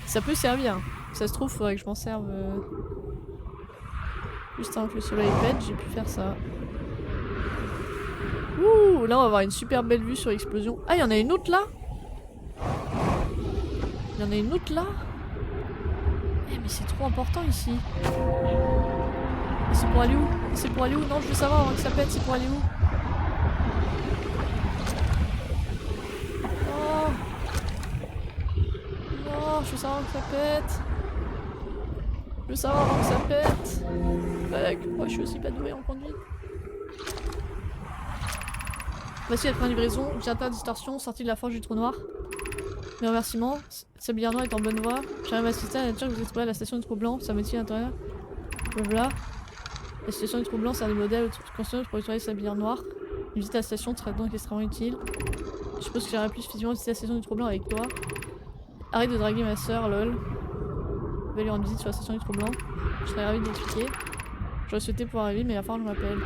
Speaker 1: Ça peut servir. Ça se trouve, faudrait que je m'en serve. Juste avant que le soleil pète, j'ai pu faire ça. Ouh, là on va avoir une super belle vue sur l'explosion. Ah, il y en a une autre là? Il y en a une autre là? Eh, mais c'est trop important ici. Et c'est pour aller où? C'est pour aller où? Non, je veux savoir avant que ça pète, c'est pour aller où? Oh. Non, je veux savoir avant que ça pète. Je veux savoir avant que ça pète. Moi je suis aussi pas douée en conduite. Voici la première livraison. J'atteins distorsion, sortie de la forge du trou noir. Mes remerciements. Sablière noire est en bonne voie. J'arrive à assister à la nature que vous êtes trouvé à la station du trou blanc. Ça métier à l'intérieur. Blabla. La station du trou blanc sert de modèle construit pour utiliser Sablière noire. Une visite à la station serait donc extrêmement utile. Je suppose que j'aurais pu physiquement visiter la station du trou blanc avec toi. Arrête de draguer ma soeur, lol. Je vais lui rendre visite sur la station du trou blanc. Je serais ravie de l'expliquer. J'aurais souhaité pouvoir arriver, mais il va falloir que je m'appelle.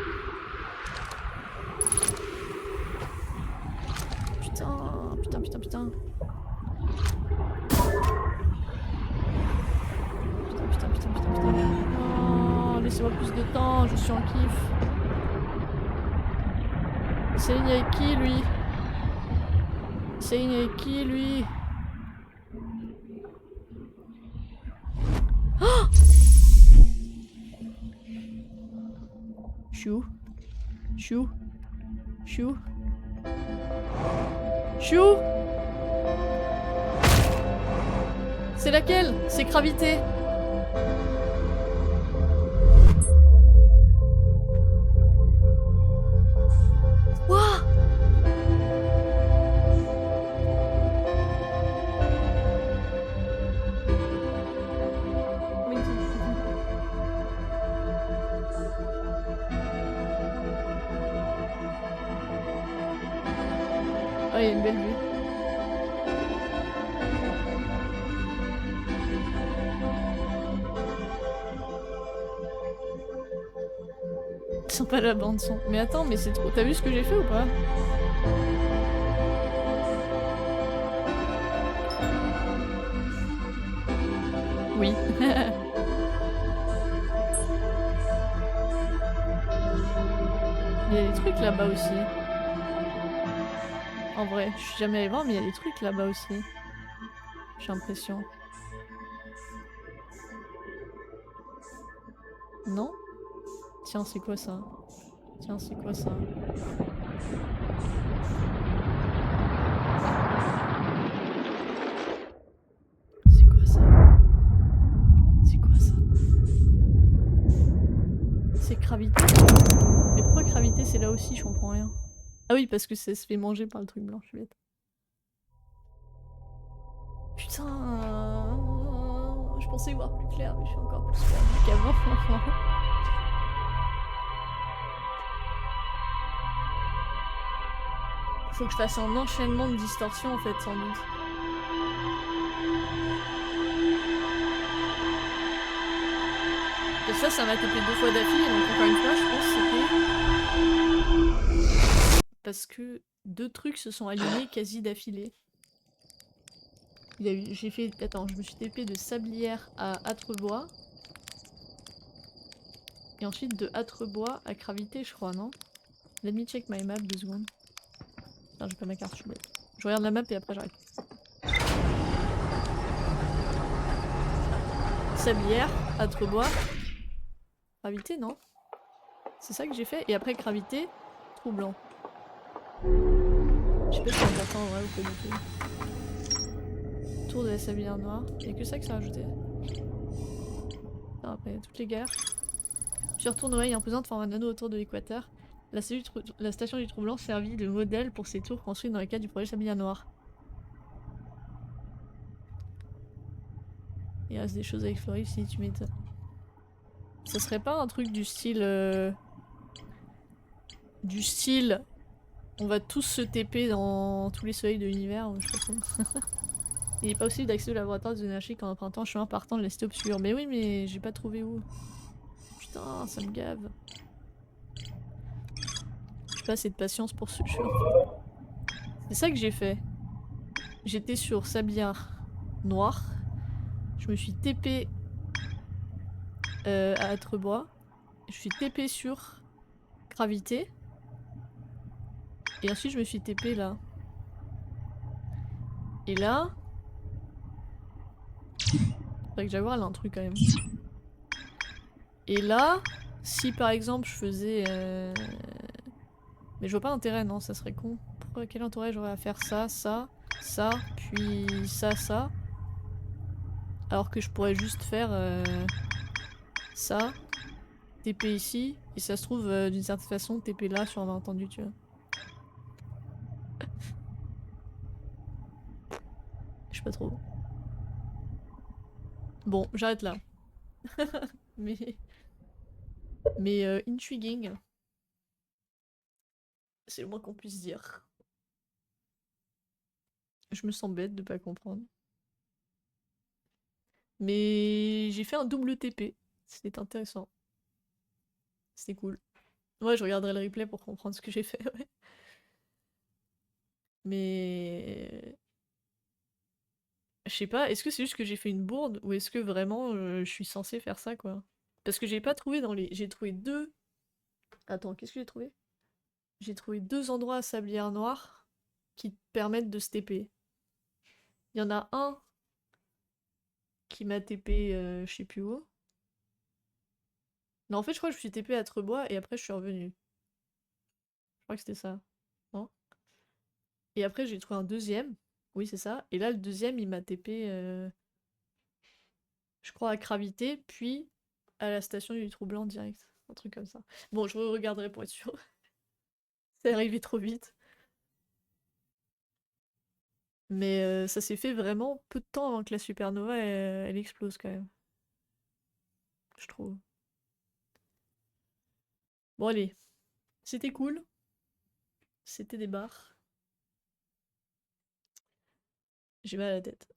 Speaker 1: Putain. Oh, laissez-moi plus de temps, je suis en kiff. Céline avec qui lui? Céline avec qui lui? Oh, Chou. C'est laquelle? C'est Gravité. Wouah! Oui. Ah, il y a une belle vue. Sympa la bande son. Mais attends, mais c'est trop... T'as vu ce que j'ai fait ou pas? Oui. Il y a des trucs là-bas aussi. En vrai, je suis jamais allée voir, mais il y a des trucs là-bas aussi. J'ai l'impression. Non? Tiens, c'est quoi ça? C'est quoi ça? C'est Gravité? Mais pourquoi Gravité c'est là aussi? Je comprends rien. Ah oui, parce que ça se fait manger par le truc blanc, je suis bête. Putain, je pensais voir plus clair, mais je suis encore plus perdue qu'avant. Faut que je fasse un enchaînement de distorsion en fait, sans doute. Parce Ça m'a TP 2 fois d'affilée, donc encore une fois, je pense que c'était parce que 2 trucs se sont alignés quasi d'affilée. J'ai fait... Attends, je me suis TP de Sablière à Atrebois. Et ensuite de Atrebois à Gravité, je crois, non? Let me check my map, 2 secondes. Putain, j'ai pas ma carte, je suis bête. Je regarde la map et après j'arrête. Sablière, Atrebois, Gravité, non? C'est ça que j'ai fait. Et après Gravité, Troublant. Je sais pas si c'est important en vrai ou pas du tout. Tour de la Sablière Noire. Y'a que ça que ça a rajouté. Putain, après, toutes les guerres. Puis retourne Noël imposante forme un anneau autour de l'équateur. La station du Troublant servit de modèle pour ces tours construites dans le cadre du projet Sablière Noire. Il reste des choses à explorer si tu m'étonnes. Ça serait pas un truc du style... on va tous se TP dans tous les soleils de l'univers, je sais pas trop. Il est pas possible d'accéder au laboratoire des anarchiques en empruntant un chemin partant de la cité obscure. Mais oui, mais j'ai pas trouvé où. Putain, ça me gave. J'ai pas assez de patience pour ce jeu. C'est ça que j'ai fait. J'étais sur Sablière Noir. Je me suis TP à Atrebois. Je suis TP sur Gravité. Et ensuite je me suis TP là. Et là... Faudrait que Jaguar elle a un truc quand même. Et là, si par exemple je faisais... Mais je vois pas l'intérêt, non, ça serait con. Pourquoi, quel intérêt j'aurais à faire ça, ça, ça, puis ça, ça. Alors que je pourrais juste faire ça, TP ici, et ça se trouve d'une certaine façon TP là sur un malentendu, tu vois. Je sais pas trop. Bon, j'arrête là. Mais... Mais intriguing. C'est le moins qu'on puisse dire. Je me sens bête de pas comprendre. Mais j'ai fait un double TP. C'était intéressant. C'était cool. Ouais, je regarderai le replay pour comprendre ce que j'ai fait, ouais. Mais... Je sais pas, est-ce que c'est juste que j'ai fait une bourde ou est-ce que vraiment je suis censée faire ça, quoi? Parce que j'ai pas trouvé dans les... J'ai trouvé deux... Attends, qu'est-ce que j'ai trouvé? J'ai trouvé 2 endroits à Sablière Noire qui te permettent de se TP. Il y en a un qui m'a TP je sais plus où. Non, en fait, je crois que je me suis TP à Trebois et après je suis revenue. Je crois que c'était ça. Non? Et après, j'ai trouvé un deuxième. Oui, c'est ça. Et là, le deuxième, il m'a TP, je crois, à Gravité, puis à la station du Troublant direct. Un truc comme ça. Bon, je regarderai pour être sûr. C'est arrivé trop vite. Mais ça s'est fait vraiment peu de temps avant que la supernova elle explose quand même. Je trouve. Bon allez, c'était cool. C'était des barres. J'ai mal à la tête.